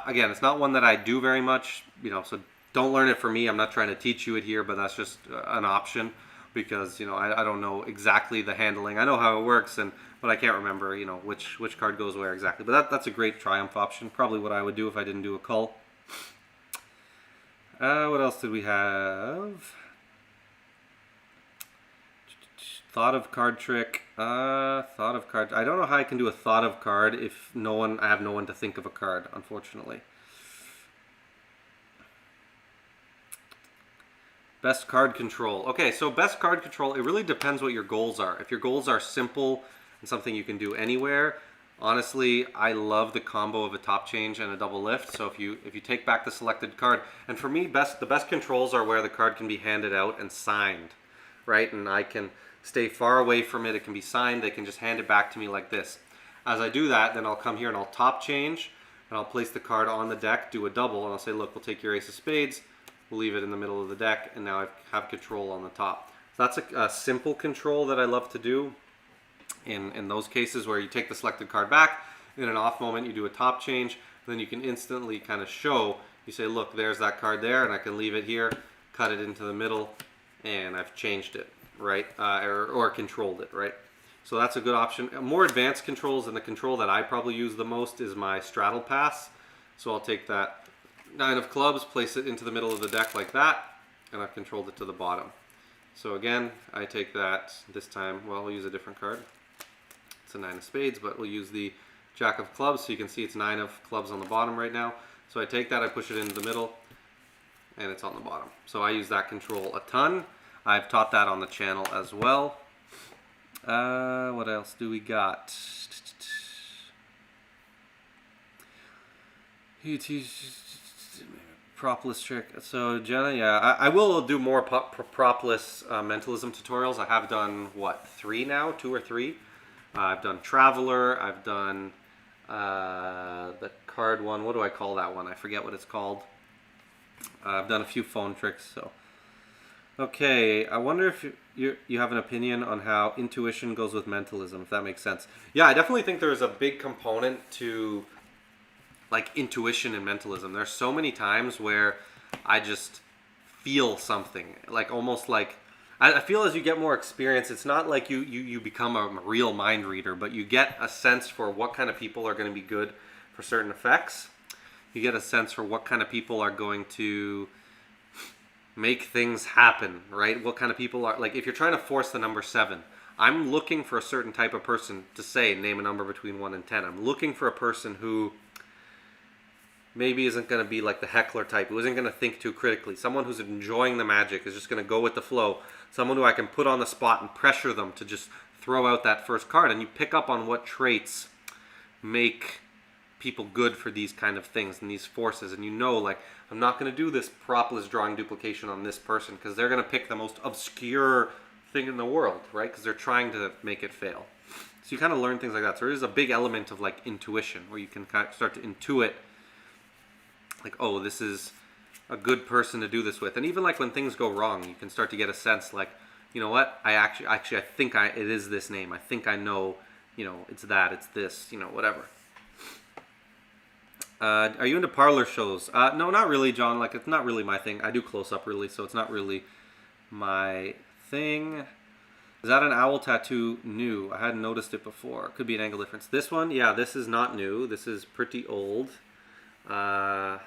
again, it's not one that I do very much, you know, so don't learn it from me. I'm not trying to teach you it here, but that's just an option, because, you know, I don't know exactly the handling. I know how it works, but I can't remember, you know, which card goes where exactly. But that's a great triumph option. Probably what I would do if I didn't do a cull. What else did we have? Thought of card trick. Thought of card. I don't know how I can do a thought of card if I have no one to think of a card, unfortunately. Best card control. Okay, so best card control, it really depends what your goals are. If your goals are simple and something you can do anywhere, honestly, I love the combo of a top change and a double lift. So if you take back the selected card, and for me, the best controls are where the card can be handed out and signed, right? And I can stay far away from it. It can be signed. They can just hand it back to me like this. As I do that, then I'll come here and I'll top change, and I'll place the card on the deck, do a double, and I'll say, look, we'll take your ace of spades, we'll leave it in the middle of the deck, and now I have control on the top. So that's a simple control that I love to do in those cases where you take the selected card back, in an off moment you do a top change, then you can instantly kind of show, you say, look, there's that card there, and I can leave it here, cut it into the middle, and I've changed it, right? Or controlled it, right? So that's a good option. More advanced controls, and the control that I probably use the most is my straddle pass. So I'll take that 9 of clubs, place it into the middle of the deck like that, and I've controlled it to the bottom. So again, I take that this time, well, we'll use a different card. It's a 9 of spades, but we'll use the Jack of clubs, so you can see it's 9 of clubs on the bottom right now. So I take that, I push it into the middle, and it's on the bottom. So I use that control a ton. I've taught that on the channel as well. What else do we got? Propless trick. So Jenna, yeah, I will do more propless mentalism tutorials. I have done, what, 3 now? 2 or 3? I've done Traveler. I've done the card one. What do I call that one? I forget what it's called. I've done a few phone tricks. So, okay, I wonder if you have an opinion on how intuition goes with mentalism, if that makes sense. Yeah, I definitely think there's a big component to like intuition and mentalism. There's so many times where I just feel something, like almost like I feel as you get more experience, it's not like you become a real mind reader, but you get a sense for what kind of people are going to be good for certain effects. You get a sense for what kind of people are going to make things happen, right? What kind of people are, like if you're trying to force the number 7, I'm looking for a certain type of person to say, name a number between 1 and 10. I'm looking for a person who maybe isn't going to be like the heckler type, who isn't going to think too critically. Someone who's enjoying the magic, is just going to go with the flow. Someone who I can put on the spot and pressure them to just throw out that first card. And you pick up on what traits make people good for these kind of things and these forces. And you know, like, I'm not going to do this propless drawing duplication on this person because they're going to pick the most obscure thing in the world, right? Because they're trying to make it fail. So you kind of learn things like that. So there is a big element of like intuition where you can kind of start to intuit like, oh, this is a good person to do this with. And even like when things go wrong, you can start to get a sense like, you know what, I think it is this name. I think I know, you know, it's that, it's this, you know, whatever. Are you into parlor shows? No, not really, John. Like, it's not really my thing. I do close up really, so it's not really my thing. Is that an owl tattoo new? I hadn't noticed it before. Could be an angle difference. This one, yeah, this is not new. This is pretty old. A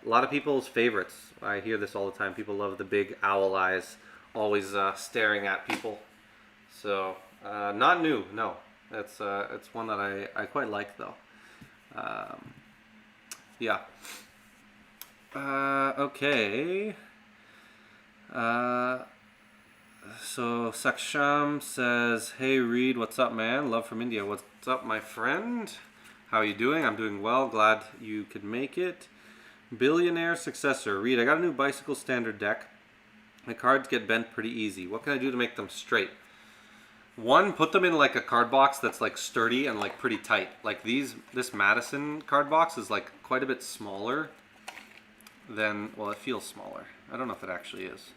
lot of people's favorites. I hear this all the time. People love the big owl eyes, always staring at people. So, not new, no. It's one that I quite like, though. Yeah. Okay. So Saksham says, "Hey Reed, what's up, man? Love from India. What's up, my friend? How are you doing? I'm doing well. Glad you could make it. Billionaire Successor. Reed, I got a new bicycle standard deck. My cards get bent pretty easy. What can I do to make them straight? 1, put them in like a card box that's like sturdy and like pretty tight. Like this Madison card box is like quite a bit smaller than, well, it feels smaller. I don't know if it actually is.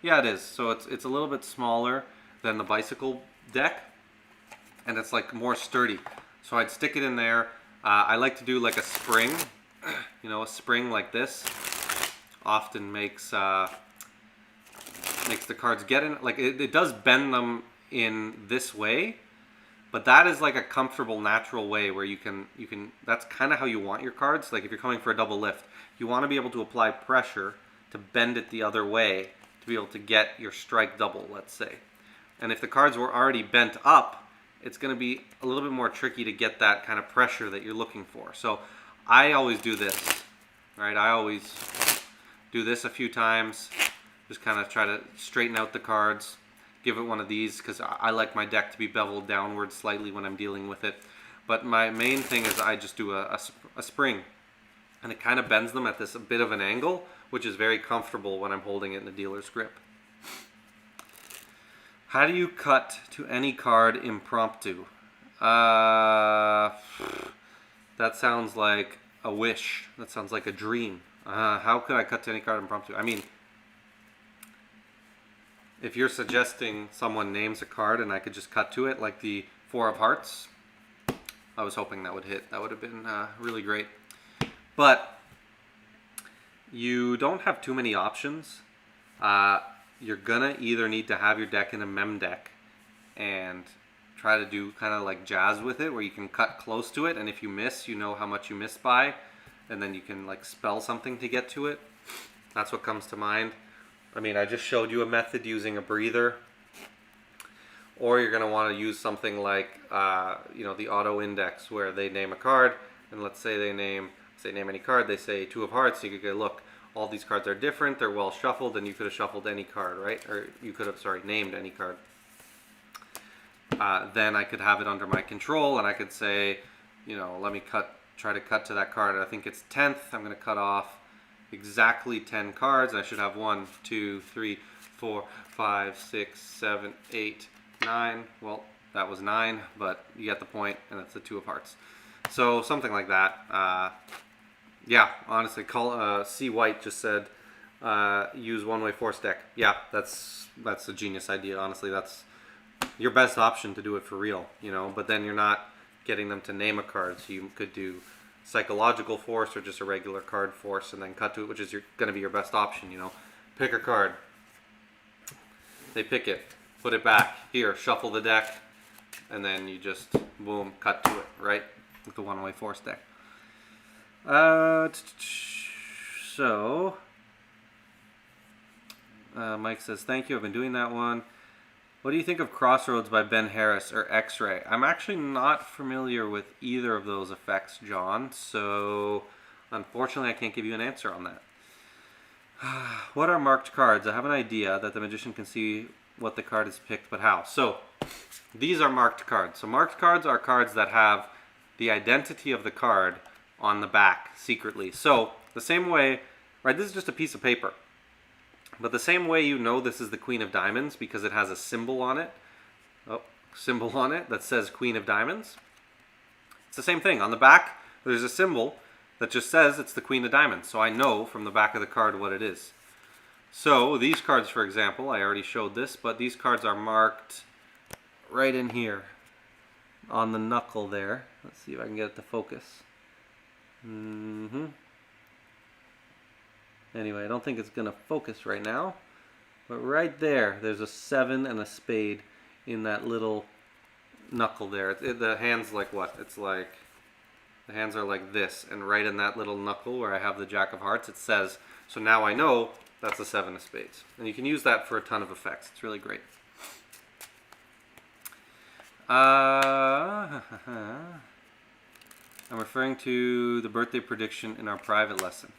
Yeah, it is. So it's a little bit smaller than the bicycle deck, and it's like more sturdy. So I'd stick it in there. I like to do like a spring. You know, a spring like this often makes the cards get in. Like it does bend them in this way, but that is like a comfortable, natural way where you can. That's kind of how you want your cards. Like if you're coming for a double lift, you want to be able to apply pressure to bend it the other way to be able to get your strike double, let's say. And if the cards were already bent up, it's going to be a little bit more tricky to get that kind of pressure that you're looking for. So I always do this, right? I always do this a few times, just kind of try to straighten out the cards, give it one of these, because I like my deck to be beveled downward slightly when I'm dealing with it. But my main thing is I just do a spring, and it kind of bends them at this a bit of an angle, which is very comfortable when I'm holding it in the dealer's grip. How do you cut to any card impromptu? That sounds like a wish. That sounds like a dream. How could I cut to any card impromptu? I mean, if you're suggesting someone names a card and I could just cut to it, like the 4 of Hearts, I was hoping that would hit. That would have been really great. But you don't have too many options. You're gonna either need to have your deck in a mem deck and try to do kind of like jazz with it, where you can cut close to it, and if you miss, you know how much you missed by, and then you can like spell something to get to it. That's what comes to mind. I mean, I just showed you a method using a breather, Or you're going to want to use something like, the auto index, where they name a card, and let's say they name any card, they say 2 of hearts, so you could go, look, all these cards are different, they're well shuffled, and you could have shuffled any card, right? Or you could have, named any card. Then I could have it under my control, and I could say, let me try to cut to that card. I think it's 10th. I'm going to cut off exactly 10 cards. I should have 1, 2, 3, 4, 5, 6, 7, 8, 9. Well, that was 9, but you get the point, and that's the 2 of hearts. So something like that. Yeah, honestly, C. White just said use one-way force deck. Yeah, that's a genius idea. Honestly, that's your best option to do it for real, but then you're not getting them to name a card, so you could do psychological force or just a regular card force and then cut to it, which is going to be your best option. Pick a card, they pick it, put it back here, shuffle the deck, and then you just boom, cut to it, right, with the one-way force deck. So Mike says, thank you, I've been doing that one. What do you think of Crossroads by Ben Harris or X-Ray? I'm actually not familiar with either of those effects, John, so unfortunately I can't give you an answer on that. What are marked cards? I have an idea that the magician can see what the card is picked, but how? So these are marked cards. So marked cards are cards that have the identity of the card on the back secretly. So the same way, right, this is just a piece of paper. But the same way this is the Queen of Diamonds because it has a symbol on it. That says Queen of Diamonds. It's the same thing. On the back, there's a symbol that just says it's the Queen of Diamonds. So I know from the back of the card what it is. So these cards, for example, I already showed this, but these cards are marked right in here on the knuckle there. Let's see if I can get it to focus. Anyway, I don't think it's going to focus right now. But right there, there's a 7 and a spade in that little knuckle there. The hand's like what? It's like, the hands are like this. And right in that little knuckle where I have the Jack of Hearts, it says, so now I know that's a 7 of spades. And you can use that for a ton of effects. It's really great. I'm referring to the birthday prediction in our private lesson.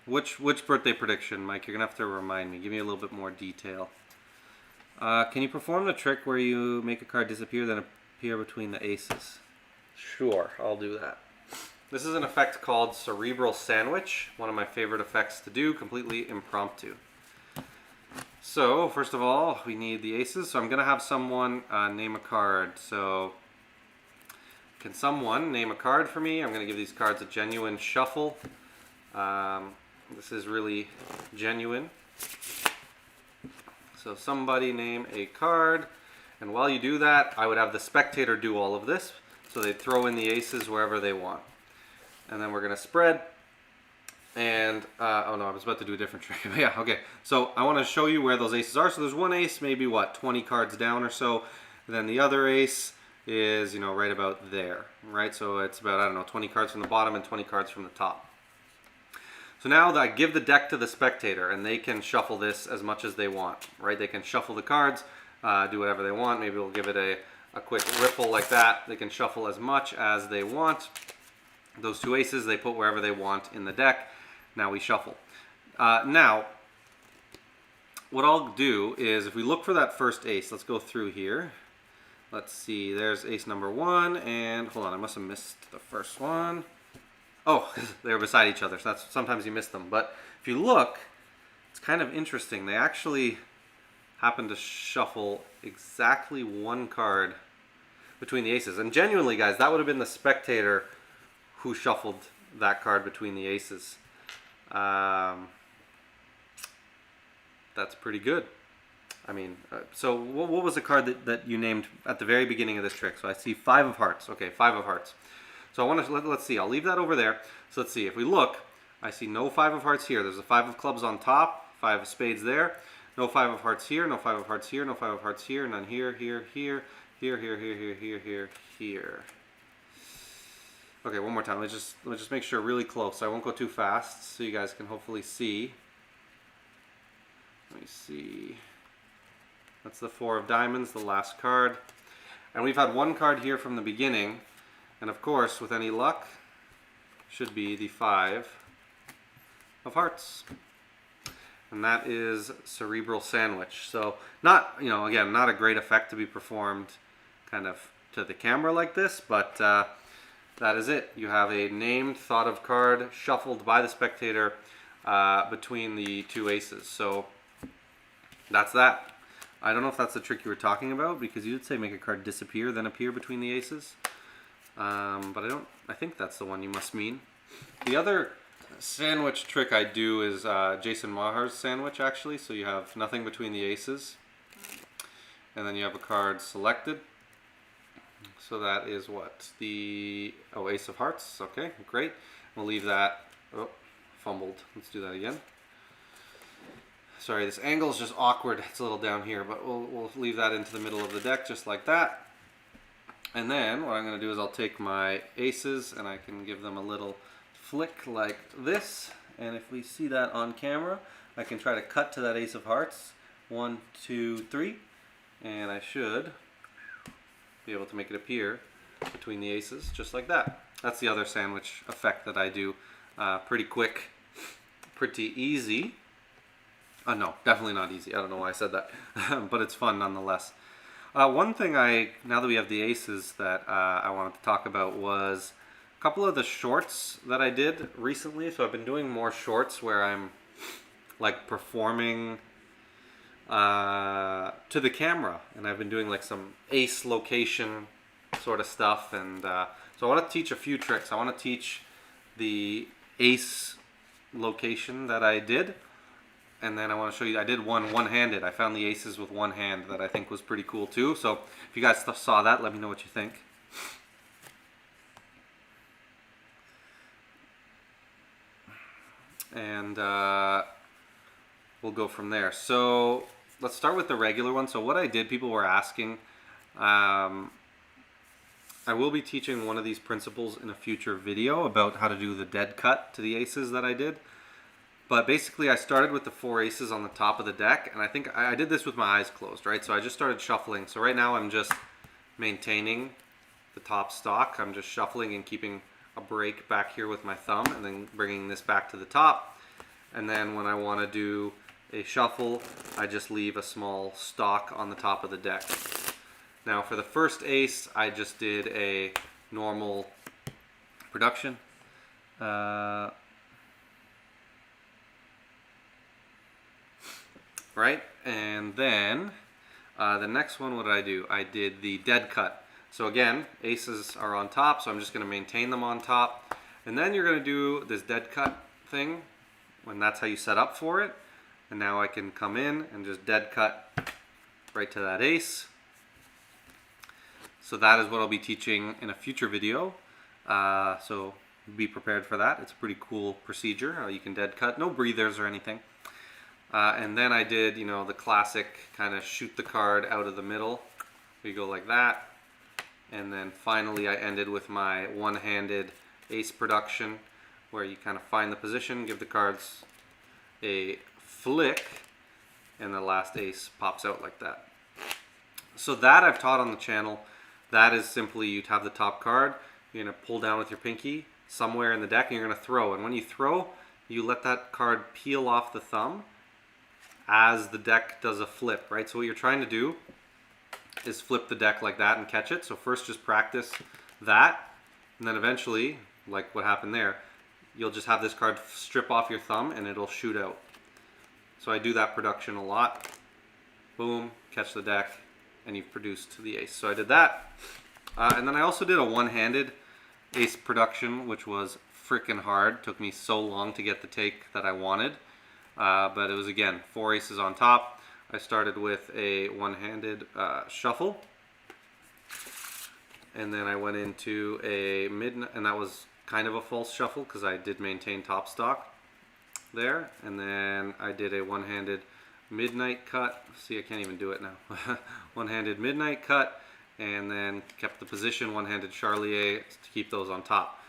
Which birthday prediction, Mike? You're gonna have to remind me. Give me a little bit more detail. Can you perform the trick where you make a card disappear then appear between the aces? Sure, I'll do that. This is an effect called Cerebral Sandwich. One of my favorite effects to do, completely impromptu. So first of all, we need the aces. So I'm gonna have someone name a card. So can someone name a card for me? I'm gonna give these cards a genuine shuffle. This is really genuine. So somebody name a card, and while you do that, I would have the spectator do all of this. So they throw in the aces wherever they want. And then we're going to spread. And, oh no, I was about to do a different trick. Yeah, okay. So I want to show you where those aces are. So there's one ace, maybe what, 20 cards down or so. And then the other ace is, right about there, right? So it's about, I don't know, 20 cards from the bottom and 20 cards from the top. So now I give the deck to the spectator, and they can shuffle this as much as they want, right? They can shuffle the cards, do whatever they want. Maybe we'll give it a quick ripple like that. They can shuffle as much as they want. Those 2 aces they put wherever they want in the deck. Now we shuffle. Now, what I'll do is if we look for that first ace, let's go through here. Let's see, there's ace number 1, and hold on, I must have missed the first one. Oh, they're beside each other, so sometimes you miss them. But if you look, it's kind of interesting. They actually happen to shuffle exactly 1 card between the aces. And genuinely, guys, that would have been the spectator who shuffled that card between the aces. That's pretty good. I mean, so what was the card that you named at the very beginning of this trick? So I see 5 of hearts. Okay, 5 of hearts. So I want to, let's see, I'll leave that over there. So let's see, if we look, I see no 5 of hearts here. There's a 5 of clubs on top, 5 of spades there. No 5 of hearts here, no 5 of hearts here, no 5 of hearts here, none here, here, here, here, here, here, here, here, here, here. Okay, one more time. Let's just make sure really close. I won't go too fast so you guys can hopefully see. Let me see. That's the 4 of diamonds, the last card. And we've had one card here from the beginning. And of course, with any luck, should be the 5 of hearts. And that is cerebral sandwich. So not, again, not a great effect to be performed kind of to the camera like this, but that is it. You have a named, thought of card shuffled by the spectator between the 2 aces. So that's that. I don't know if that's the trick you were talking about, because you did say make a card disappear then appear between the aces. But I think that's the one you must mean. The other sandwich trick I do is Jason Maher's sandwich, actually. So you have nothing between the aces, and then you have a card selected. So that is what? The Ace of Hearts. Okay, great. We'll leave that. Oh, fumbled. Let's do that again. Sorry, this angle is just awkward. It's a little down here, but we'll leave that into the middle of the deck just like that. And then what I'm going to do is I'll take my aces and I can give them a little flick like this. And if we see that on camera, I can try to cut to that Ace of Hearts. 1, 2, 3. And I should be able to make it appear between the aces just like that. That's the other sandwich effect that I do. Pretty quick, pretty easy. No, definitely not easy. I don't know why I said that, but it's fun nonetheless. One thing now that we have the aces that I wanted to talk about was a couple of the shorts that I did recently. So I've been doing more shorts where I'm like performing to the camera, and I've been doing like some ace location sort of stuff, and so I want to teach a few tricks. I want to teach the ace location that I did, and then I want to show you I did one-handed. I found the aces with one hand that I think was pretty cool too. So if you guys saw that, let me know what you think. And we'll go from there. So let's start with the regular one. So what I did, people were asking, I will be teaching one of these principles in a future video about how to do the dead cut to the aces that I did. But basically I started with the 4 aces on the top of the deck, and I think I did this with my eyes closed, right? So I just started shuffling. So right now I'm just maintaining the top stock. I'm just shuffling and keeping a break back here with my thumb, and then bringing this back to the top. And then when I want to do a shuffle, I just leave a small stock on the top of the deck. Now for the first ace, I just did a normal production. Right? And then the next one, what did I do? I did the dead cut. So again, aces are on top, so I'm just going to maintain them on top. And then you're going to do this dead cut thing, when that's how you set up for it. And now I can come in and just dead cut right to that ace. So that is what I'll be teaching in a future video. So be prepared for that. It's a pretty cool procedure. You can dead cut, no breathers or anything. And then I did, the classic kind of shoot the card out of the middle. We go like that. And then finally I ended with my one-handed ace production, where you kind of find the position, give the cards a flick, and the last ace pops out like that. So that I've taught on the channel. That is simply, you'd have the top card, you're going to pull down with your pinky somewhere in the deck, and you're going to throw. And when you throw, you let that card peel off the thumb as the deck does a flip, right? So what you're trying to do is flip the deck like that and catch it. So first just practice that, and then eventually, like what happened there, you'll just have this card strip off your thumb and it'll shoot out. So I do that production a lot. Boom, catch the deck, and you've produced the ace. So I did that. And then I also did a one-handed ace production, which was freaking hard. Took me so long to get the take that I wanted. But it was, again, 4 aces on top. I started with a one-handed shuffle, and then I went into a midnight, and that was kind of a false shuffle because I did maintain top stock there. And then I did a one-handed midnight cut. See, I can't even do it now. One-handed midnight cut, and then kept the position, one-handed Charlier to keep those on top.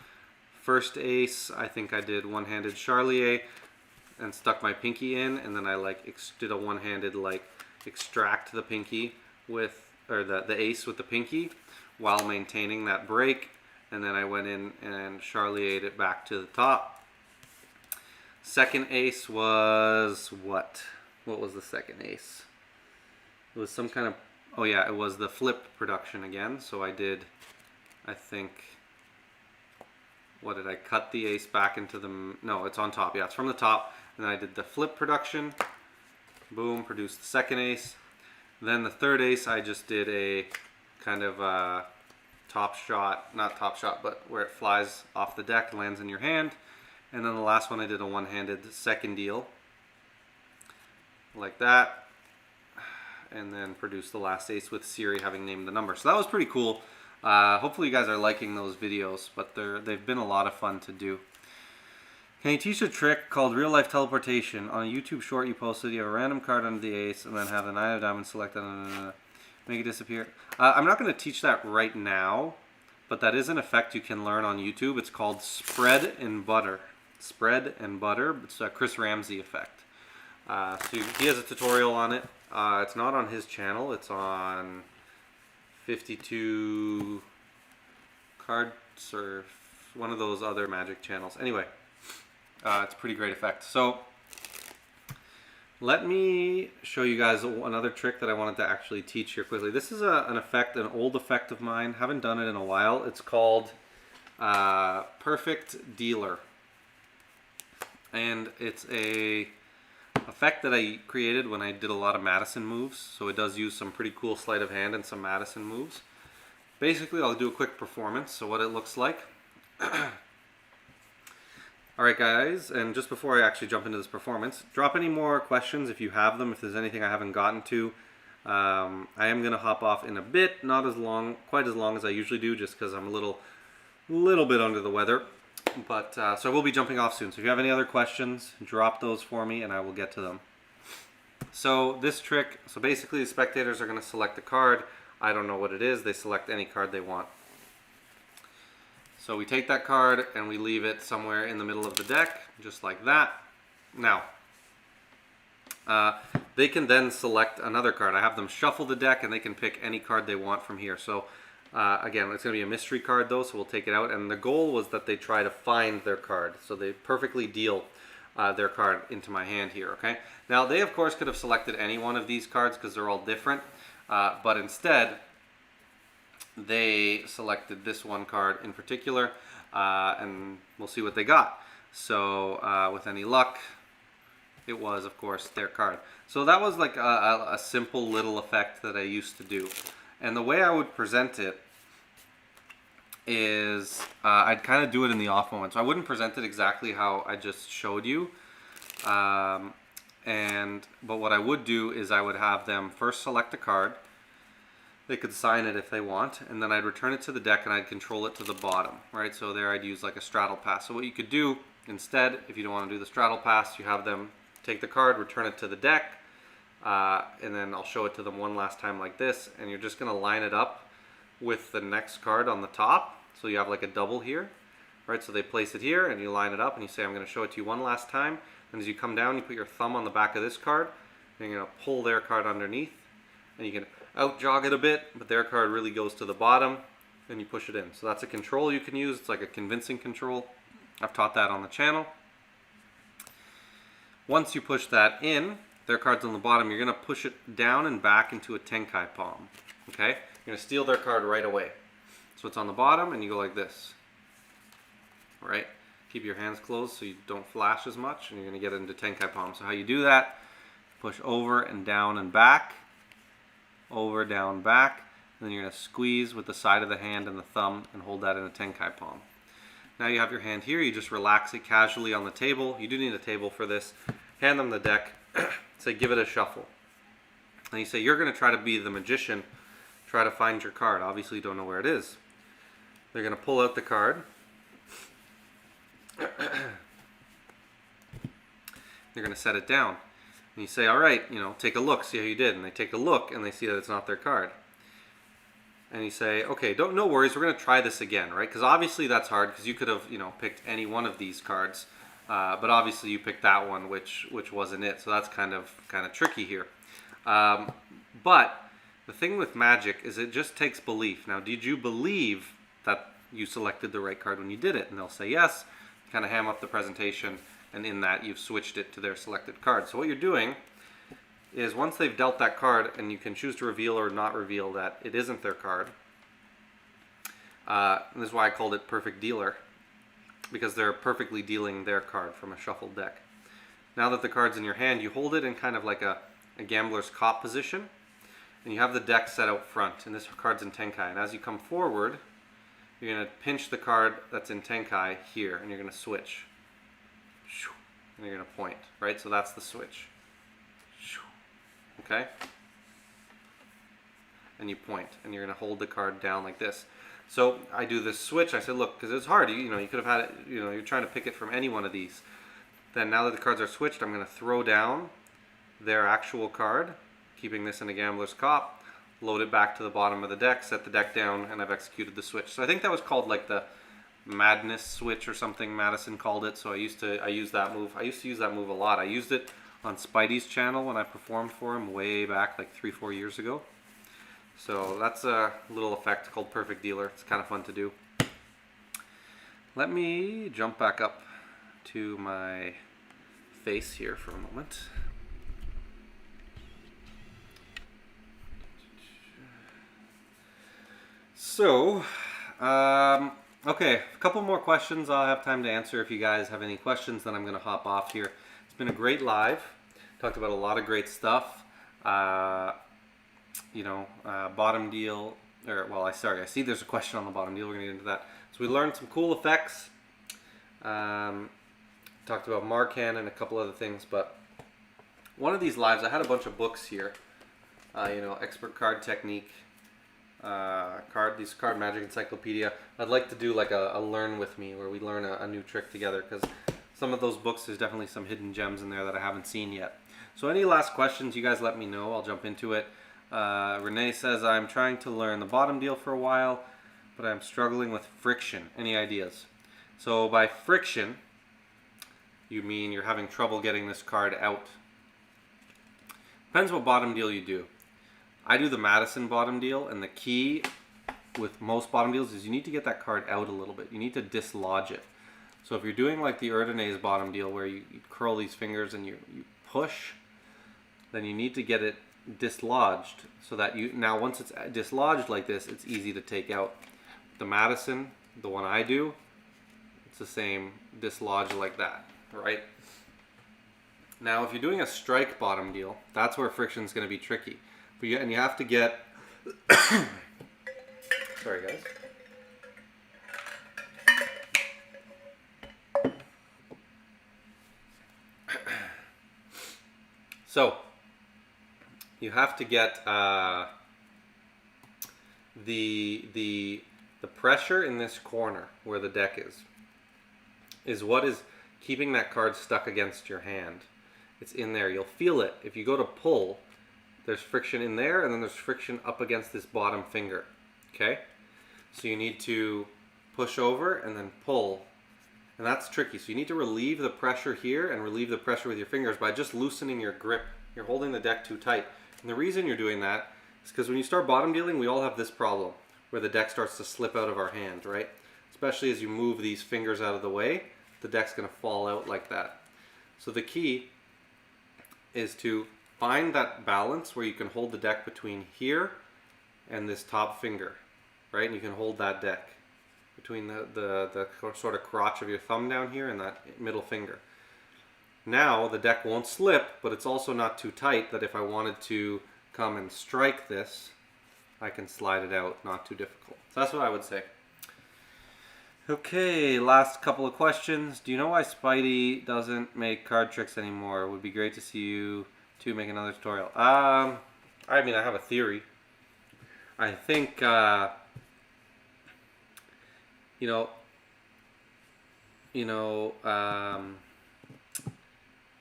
First ace, I think I did one-handed Charlier and stuck my pinky in, and then I did a one-handed extract the pinky with, or the ace with the pinky while maintaining that break, and then I went in and charliered it back to the top. Second ace was what? What was the second ace? It was some kind of, oh yeah, it was the flip production again. So I did, I think, what did I cut the ace back into the, no, it's on top. Yeah, it's from the top. And then I did the flip production. Boom, produced the second ace. Then the third ace, I just did a kind of a top shot, not top shot, but where it flies off the deck, lands in your hand. And then the last one I did a one-handed second deal, like that. And then produced the last ace with Siri having named the number. So that was pretty cool. Hopefully you guys are liking those videos, but they've been a lot of fun to do. Can you teach a trick called real life teleportation? On a YouTube short you posted, you have a random card under the ace and then have the 9 of diamonds selected, make it disappear. I'm not going to teach that right now, but that is an effect you can learn on YouTube. It's called spread and butter. Spread and butter. It's a Chris Ramsey effect. So he has a tutorial on it. It's not on his channel. It's on 52 Card Surf, one of those other magic channels. Anyway, it's a pretty great effect. So let me show you guys another trick that I wanted to actually teach here quickly. This is an effect, an old effect of mine. Haven't done it in a while. It's called Perfect Dealer. And it's a effect that I created when I did a lot of Madison moves. So it does use some pretty cool sleight of hand and some Madison moves. Basically, I'll do a quick performance. So what it looks like. Alright guys, and just before I actually jump into this performance, drop any more questions if you have them, if there's anything I haven't gotten to. I am going to hop off in a bit, not as long, quite as long as I usually do, just because I'm a little bit under the weather. But so I will be jumping off soon. So if you have any other questions, drop those for me and I will get to them. So this trick, so basically the spectators are going to select a card. I don't know what it is. They select any card they want. So we take that card and we leave it somewhere in the middle of the deck, just like that. Now, they can then select another card. I have them shuffle the deck and they can pick any card they want from here. So again, it's going to be a mystery card though, so we'll take it out. And the goal was that they try to find their card. So they perfectly deal their card into my hand here, okay? Now, they of course could have selected any one of these cards because they're all different. But instead, they selected this one card in particular, and we'll see what they got. So with any luck, it was of course their card. So that was like a simple little effect that I used to do. And the way I would present it is I'd kind of do it in the off moment. So I wouldn't present it exactly how I just showed you. But what I would do is I would have them first select a card. They could sign it if they want, and then I'd return it to the deck and I'd control it to the bottom, right? So there I'd use like a straddle pass. So what you could do instead, if you don't want to do the straddle pass, you have them take the card, return it to the deck, and then I'll show it to them one last time like this, and you're just going to line it up with the next card on the top. So you have like a double here, right? So they place it here and you line it up and you say, I'm going to show it to you one last time. And as you come down, you put your thumb on the back of this card, and you're going to pull their card underneath, and you can out jog it a bit, but their card really goes to the bottom, and you push it in. So that's a control you can use. It's like a convincing control. I've taught that on the channel. Once you push that in, their card's on the bottom, you're going to push it down and back into a tenkai palm. Okay? You're going to steal their card right away. So it's on the bottom, and you go like this. Right? Keep your hands closed so you don't flash as much, and you're going to get it into tenkai palm. So how you do that, push over and down and back. Over, down, back, and then you're going to squeeze with the side of the hand and the thumb and hold that in a tenkai palm. Now you have your hand here, you just relax it casually on the table. You do need a table for this. Hand them the deck, say give it a shuffle. And you say you're going to try to be the magician, try to find your card. Obviously you don't know where it is. They're going to pull out the card. They're going to set it down. And you say, all right, take a look, see how you did. And they take a look and they see that it's not their card. And you say, okay, no worries, we're going to try this again, right? Because obviously that's hard because you could have, picked any one of these cards. But obviously you picked that one, which wasn't it. So that's kind of tricky here. But the thing with magic is it just takes belief. Now, did you believe that you selected the right card when you did it? And they'll say yes, kind of ham up the presentation, and in that you've switched it to their selected card. So what you're doing is once they've dealt that card, and you can choose to reveal or not reveal that it isn't their card. And this is why I called it Perfect Dealer, because they're perfectly dealing their card from a shuffled deck. Now that the card's in your hand, you hold it in kind of like a gambler's cop position, and you have the deck set out front, and this card's in Tenkai. And as you come forward, you're going to pinch the card that's in Tenkai here, and you're going to switch. And you're going to point, right? So that's the switch. Okay? And you point, and you're going to hold the card down like this. So I do this switch. I said, look, because it's hard. You could have had it, you're trying to pick it from any one of these. Then now that the cards are switched, I'm going to throw down their actual card, keeping this in a gambler's cop, load it back to the bottom of the deck, set the deck down, and I've executed the switch. So I think that was called like the Madness switch or something. Madison called it. So I used to use that move. I used to use that move a lot. I used it on Spidey's channel when I performed for him way back like 3-4 years ago. So that's a little effect called Perfect Dealer. It's kind of fun to do. Let me jump back up to my face here for a moment. So, okay, a couple more questions I'll have time to answer. If you guys have any questions, then I'm going to hop off here. It's been a great live. Talked about a lot of great stuff. Bottom deal, I see there's a question on the bottom deal. We're going to get into that. So we learned some cool effects. Talked about Marcan and a couple other things, but one of these lives, I had a bunch of books here. Expert Card Technique, Card Magic Encyclopedia. I'd like to do like a learn with me where we learn a new trick together, because some of those books, there's definitely some hidden gems in there that I haven't seen yet. So any last questions, you guys let me know. I'll jump into it. Renee says, I'm trying to learn the bottom deal for a while, but I'm struggling with friction. Any ideas? So by friction, you mean you're having trouble getting this card out. Depends what bottom deal you do. I do the Madison bottom deal, and the key with most bottom deals is you need to get that card out a little bit. You need to dislodge it. So if you're doing like the Erdene's bottom deal where you curl these fingers and you push, then you need to get it dislodged so that now once it's dislodged like this, it's easy to take out. The Madison, the one I do, it's the same, dislodge like that, right? Now if you're doing a strike bottom deal, that's where friction is going to be tricky. And you have to get sorry guys. So you have to get the pressure in this corner where the deck is what is keeping that card stuck against your hand. It's in there. You'll feel it. If you go to pull, there's friction in there, and then there's friction up against this bottom finger. Okay? So you need to push over and then pull. And that's tricky. So you need to relieve the pressure here and relieve the pressure with your fingers by just loosening your grip. You're holding the deck too tight. And the reason you're doing that is because when you start bottom dealing, we all have this problem where the deck starts to slip out of our hand, right? Especially as you move these fingers out of the way, the deck's going to fall out like that. So the key is to find that balance where you can hold the deck between here and this top finger, right? And you can hold that deck between the sort of crotch of your thumb down here and that middle finger. Now the deck won't slip, but it's also not too tight that if I wanted to come and strike this, I can slide it out, not too difficult. So that's what I would say. Okay, last couple of questions. Do you know why Spidey doesn't make card tricks anymore? It would be great to see you two make another tutorial. I mean, I have a theory. I think,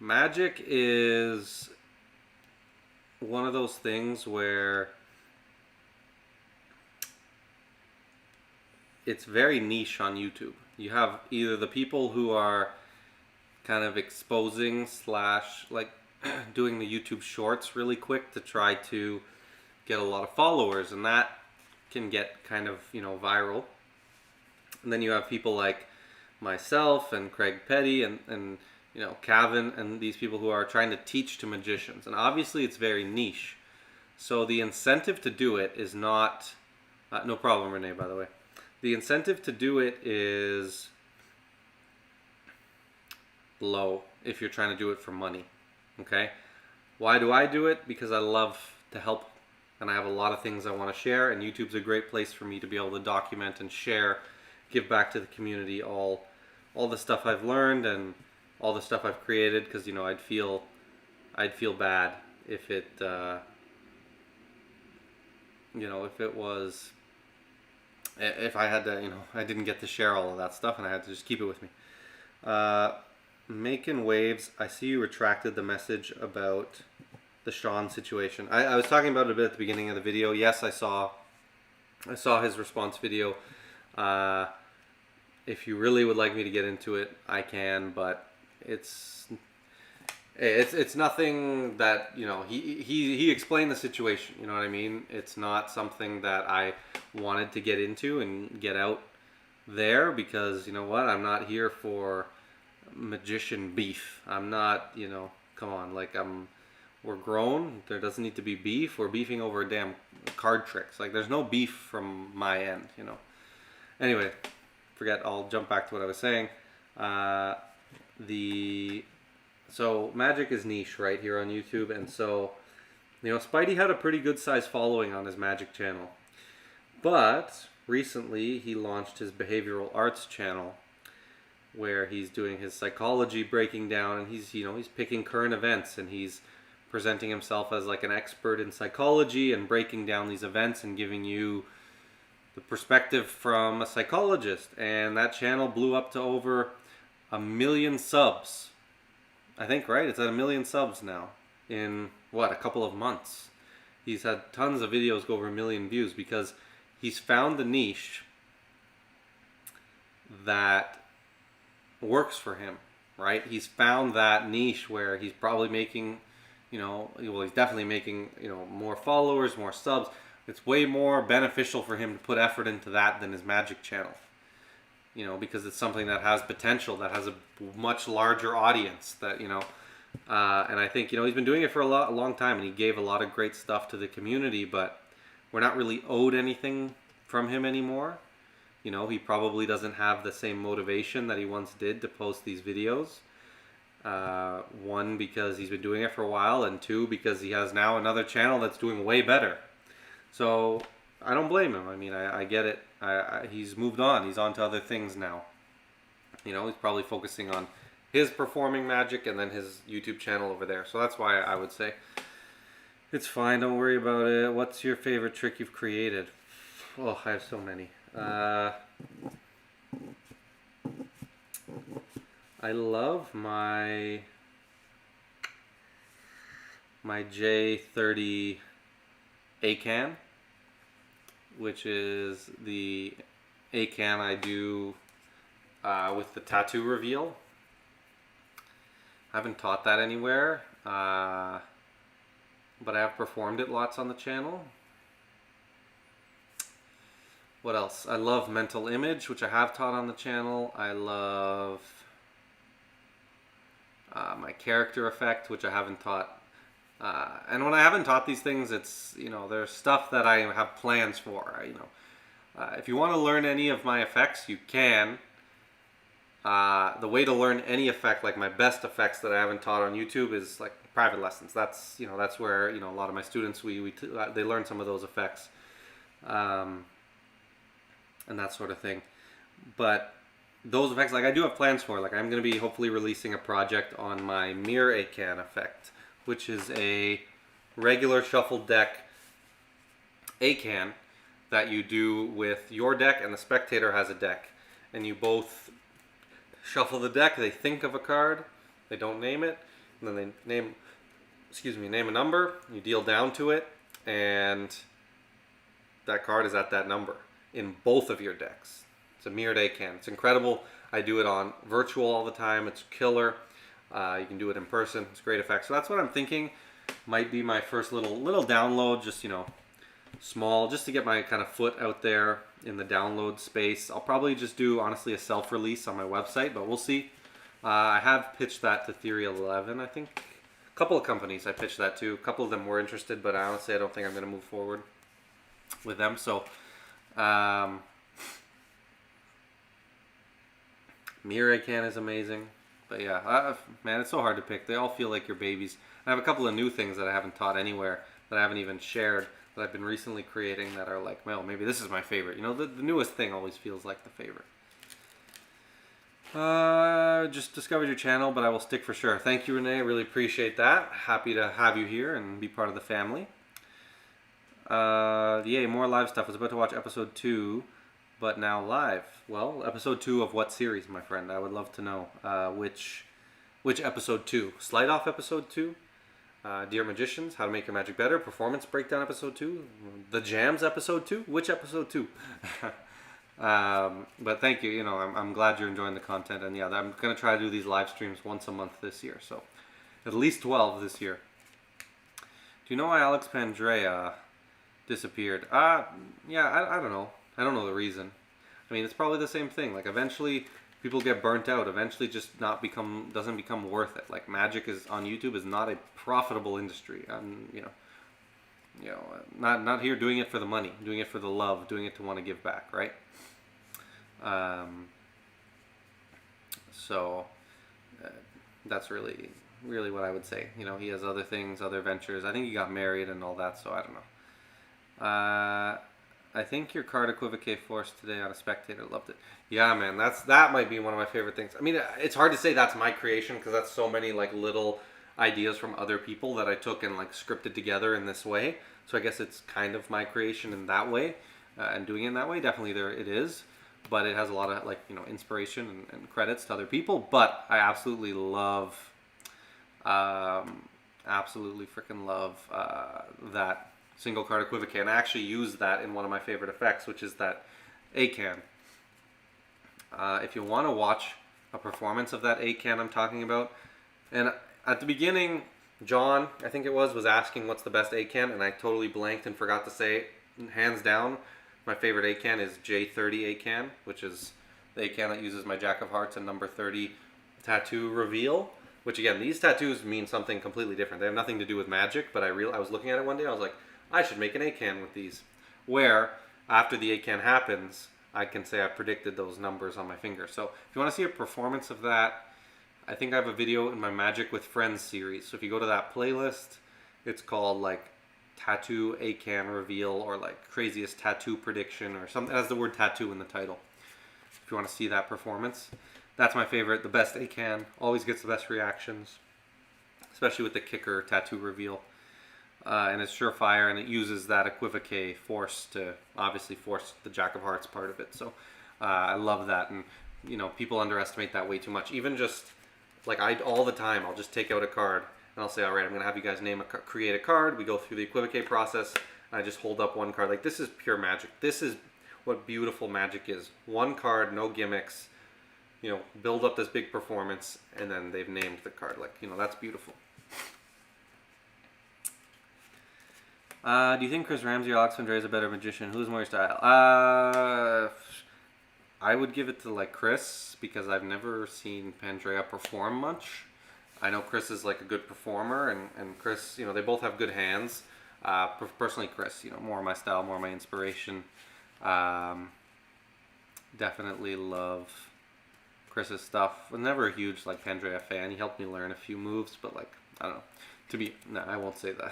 magic is one of those things where it's very niche on YouTube. You have either the people who are kind of exposing / like doing the YouTube shorts really quick to try to get a lot of followers, and that can get kind of, viral. And then you have people like myself and Craig Petty and Cavan and these people who are trying to teach to magicians. And obviously it's very niche. So the incentive to do it is not, no problem, Renee, by the way. The incentive to do it is low if you're trying to do it for money. Okay? Why do I do it? Because I love to help, and I have a lot of things I want to share, and YouTube's a great place for me to be able to document and share, give back to the community all the stuff I've learned and all the stuff I've created, because I'd feel bad if it if I had to, I didn't get to share all of that stuff and I had to just keep it with me. Making waves. I see you retracted the message about the Sean situation. I was talking about it a bit at the beginning of the video. Yes, I saw his response video. If you really would like me to get into it, I can, but it's nothing that, he explained the situation, you know what I mean? It's not something that I wanted to get into and get out there, because you know what? I'm not here for magician beef. I'm not, come on, we're grown. There doesn't need to be beef. We're beefing over damn card tricks. Like, there's no beef from my end, Anyway, forget, I'll jump back to what I was saying. So magic is niche right here on YouTube, and so Spidey had a pretty good sized following on his magic channel, but recently he launched his behavioral arts channel, where he's doing his psychology breaking down, and he's picking current events, and he's presenting himself as like an expert in psychology and breaking down these events and giving you the perspective from a psychologist. And that channel blew up to over 1 million subs. I think, right? It's at 1 million subs now in, a couple of months. He's had tons of videos go over 1 million views because he's found the niche that works for him, right? He's found that niche where he's probably making, he's definitely making, more followers, more subs. It's way more beneficial for him to put effort into that than his magic channel. Because it's something that has potential, that has a much larger audience, that, and I think, he's been doing it for a long time, and he gave a lot of great stuff to the community, but we're not really owed anything from him anymore. He probably doesn't have the same motivation that he once did to post these videos. One, because he's been doing it for a while, and two, because he has now another channel that's doing way better. So I don't blame him. I mean, I get it. He's moved on. He's on to other things now. He's probably focusing on his performing magic and then his YouTube channel over there. So that's why I would say it's fine. Don't worry about it. What's your favorite trick you've created? Oh, I have so many. I love my J30 ACAAN, which is the ACAAN I do with the tattoo reveal. I haven't taught that anywhere, but I have performed it lots on the channel. What else? I love mental image, which I have taught on the channel. I love my character effect, which I haven't taught. And when I haven't taught these things, it's, there's stuff that I have plans for. If you want to learn any of my effects, you can. The way to learn any effect, like my best effects that I haven't taught on YouTube, is like private lessons. That's where, a lot of my students, they learn some of those effects. And that sort of thing. But those effects, I do have plans for. I'm going to be hopefully releasing a project on my mirror ACAAN effect, which is a regular shuffle deck ACAAN that you do with your deck, and the spectator has a deck. And you both shuffle the deck, they think of a card, they don't name it, and then they name a number, you deal down to it, and that card is at that number in both of your decks. It's a mirrored ACAAN. It's incredible. I do it on virtual all the time. It's killer. You can do it in person. It's great effect. So that's what I'm thinking. Might be my first little download, just, you know, small, just to get my kind of foot out there in the download space. I'll probably just do, honestly, a self-release on my website, but we'll see. I have pitched that to Theory 11, I think. A couple of companies I pitched that to. A couple of them were interested, but honestly, I don't think I'm going to move forward with them. So, ACAAN is amazing. But yeah, man, it's so hard to pick. They all feel like your babies. I have a couple of new things that I haven't taught anywhere, that I haven't even shared, that I've been recently creating that are like, well, maybe this is my favorite. You know, the newest thing always feels like the favorite. Just discovered your channel, but I will stick for sure. Thank you, Renee. I really appreciate that. Happy to have you here and be part of the family. Yay, more live stuff. I was about to watch episode 2, but now live. Well, episode 2 of what series, my friend? I would love to know. Which episode 2? Slide off episode 2? Dear Magicians, How to Make Your Magic Better? Performance Breakdown episode 2? The Jamz episode 2? Which episode 2? But thank you. You know, I'm glad you're enjoying the content, and yeah, I'm gonna try to do these live streams once a month this year. So, at least 12 this year. Do you know why Alex Pandrea disappeared? Yeah, I don't know. I don't know the reason. I mean, it's probably the same thing. Like, eventually people get burnt out. Eventually, just doesn't become worth it. Like, magic is on YouTube is not a profitable industry. Not here doing it for the money, doing it for the love, doing it to want to give back, right? So that's really what I would say. You know, he has other things, other ventures. I think he got married and all that, so I don't know. I think your card equivoque forced today on a spectator. Loved it. Yeah, man, that might be one of my favorite things. I mean, it's hard to say that's my creation because that's so many like little ideas from other people that I took and like scripted together in this way. So I guess it's kind of my creation in that way, and doing it in that way. Definitely there it is, but it has a lot of like, you know, inspiration and credits to other people. But I absolutely love, absolutely freaking love that single card equivoque, and I actually use that in one of my favorite effects, which is that ACAAN. If you want to watch a performance of that ACAAN I'm talking about, and at the beginning, John, I think it was asking what's the best ACAAN, and I totally blanked and forgot to say, hands down, my favorite ACAAN is J30 ACAAN, which is the ACAAN that uses my Jack of Hearts and number 30 tattoo reveal, which again, these tattoos mean something completely different. They have nothing to do with magic, but I was looking at it one day, I was like, I should make an ACAAN with these, where after the ACAAN happens, I can say I predicted those numbers on my finger. So if you want to see a performance of that, I think I have a video in my Magic with Friends series. So if you go to that playlist, it's called like Tattoo ACAAN Reveal or like Craziest Tattoo Prediction or something. It has the word tattoo in the title. If you want to see that performance, that's my favorite. The best ACAAN, always gets the best reactions, especially with the kicker tattoo reveal. And it's surefire, and it uses that equivoque force to obviously force the Jack of Hearts part of it. So I love that, and you know, people underestimate that way too much. Even just like all the time, I'll just take out a card and I'll say, all right, I'm gonna have you guys create a card. We go through the equivoque process, and I just hold up one card. Like, this is pure magic. This is what beautiful magic is. One card, no gimmicks. You know, build up this big performance, and then they've named the card. Like, you know, that's beautiful. Do you think Chris Ramsey or Alex Andre is a better magician? Who's more your style? I would give it to like Chris, because I've never seen Pandrea perform much. I know Chris is like a good performer, and Chris, you know, they both have good hands. Personally, Chris, you know, more my style, more my inspiration. Definitely love Chris's stuff. I'm never a huge like Pandrea fan. He helped me learn a few moves, but like, I don't know. No, I won't say that.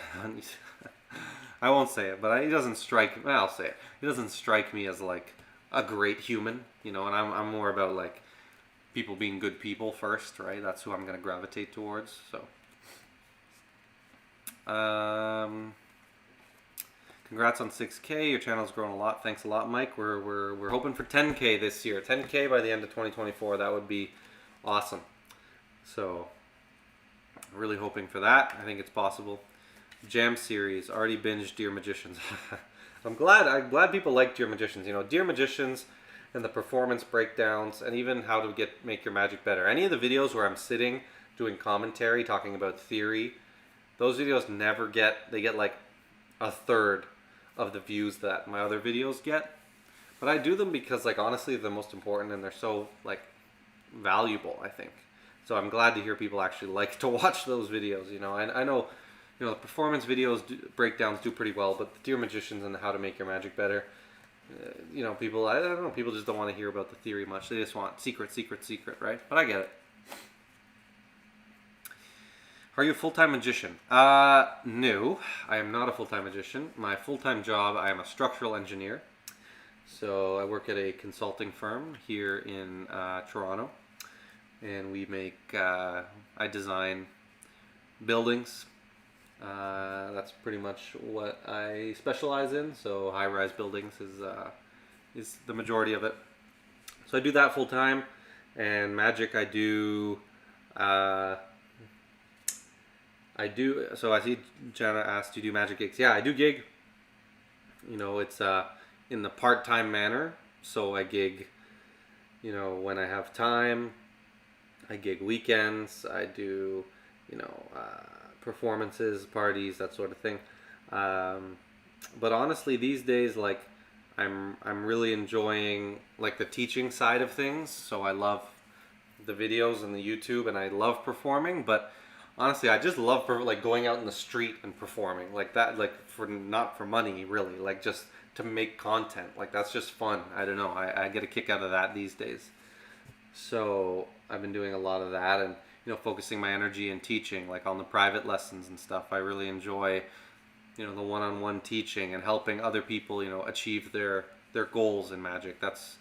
I won't say it, but he doesn't strike. Well, I'll say it. He doesn't strike me as like a great human, you know. And I'm more about like people being good people first, right? That's who I'm gonna gravitate towards. So, congrats on 6K. Your channel's grown a lot. Thanks a lot, Mike. We're hoping for 10K this year. 10K by the end of 2024. That would be awesome. So, really hoping for that. I think it's possible. Jamz series, already binged Dear Magicians. I'm glad people like Dear Magicians. You know, Dear Magicians and the performance breakdowns, and even how to make your magic better. Any of the videos where I'm sitting doing commentary, talking about theory. Those videos never get, they get like a third of the views that my other videos get. But I do them because, like, honestly, they're the most important and they're so, like, valuable, I think. So I'm glad to hear people actually like to watch those videos, you know. I know, you know, the performance videos breakdowns do pretty well, but the Dear Magicians and the How to Make Your Magic Better, you know, people, I don't know, people just don't want to hear about the theory much. They just want secret, secret, secret, right? But I get it. Are you a full-time magician? No, I am not a full-time magician. My full-time job, I am a structural engineer. So I work at a consulting firm here in Toronto, and we make, I design buildings. That's pretty much what I specialize in. So high-rise buildings is the majority of it. So I do that full-time, and magic I do. So I see Jenna asked, do you do magic gigs? Yeah, I do gig. You know, it's in the part-time manner. So I gig, you know, when I have time. I gig weekends. I do, you know, performances, parties, that sort of thing. But honestly, these days, like, I'm really enjoying, like, the teaching side of things. So I love the videos and the YouTube, and I love performing, but honestly, I just love like going out in the street and performing like that, like not for money really, like just to make content. Like that's just fun. I don't know. I get a kick out of that these days. So I've been doing a lot of that, and you know, focusing my energy in teaching, like on the private lessons and stuff. I really enjoy, you know, the one-on-one teaching and helping other people, you know, achieve their goals in magic. That's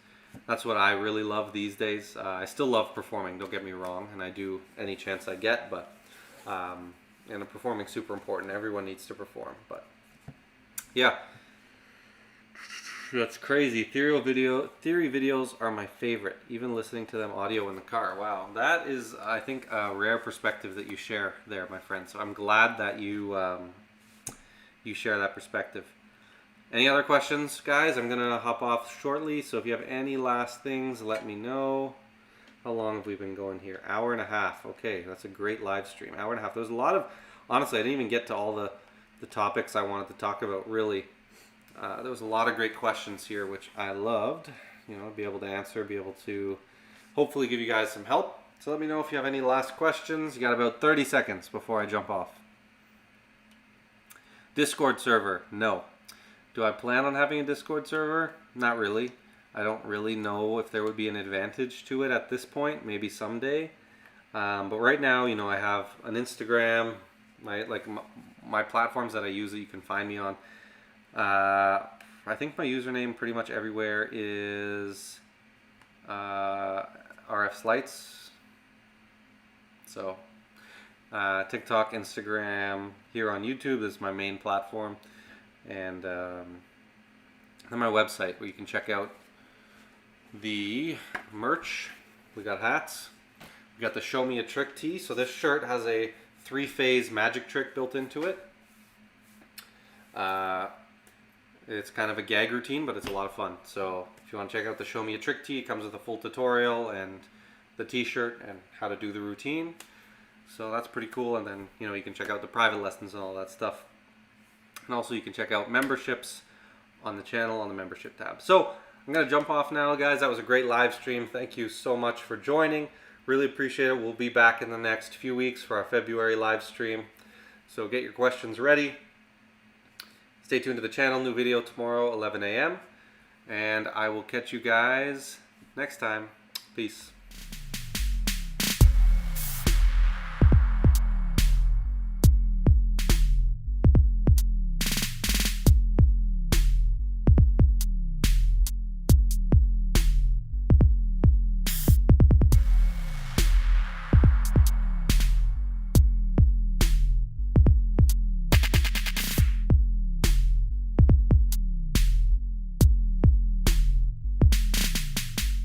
what I really love these days. I still love performing. Don't get me wrong, and I do any chance I get, but. And performing super important. Everyone needs to perform, but yeah, that's crazy. Theory videos are my favorite. Even listening to them audio in the car. Wow, that is, I think, a rare perspective that you share there, my friend. So I'm glad that you you share that perspective. Any other questions, guys? I'm gonna hop off shortly. So if you have any last things, let me know. How long have we been going here? Hour and a half. Okay, that's a great live stream. Hour and a half. There was a lot of, honestly, I didn't even get to all the topics I wanted to talk about, really. There was a lot of great questions here, which I loved. You know, be able to answer, be able to hopefully give you guys some help. So let me know if you have any last questions. You got about 30 seconds before I jump off. Discord server? No. Do I plan on having a Discord server? Not really. I don't really know if there would be an advantage to it at this point. Maybe someday. But right now, you know, I have an Instagram, my platforms that I use that you can find me on. I think my username pretty much everywhere is RF Slights. So TikTok, Instagram, here on YouTube is my main platform, and then my website where you can check out the merch. We got hats. We got the Show Me a Trick tee. So this shirt has a 3-phase magic trick built into it. It's kind of a gag routine, but it's a lot of fun. So if you want to check out the Show Me a Trick tee, it comes with a full tutorial and the t-shirt and how to do the routine. So that's pretty cool. And then, you know, you can check out the private lessons and all that stuff. And also you can check out memberships on the channel on the membership tab. So I'm going to jump off now, guys. That was a great live stream. Thank you so much for joining. Really appreciate it. We'll be back in the next few weeks for our February live stream. So get your questions ready. Stay tuned to the channel. New video tomorrow, 11 a.m. And I will catch you guys next time. Peace.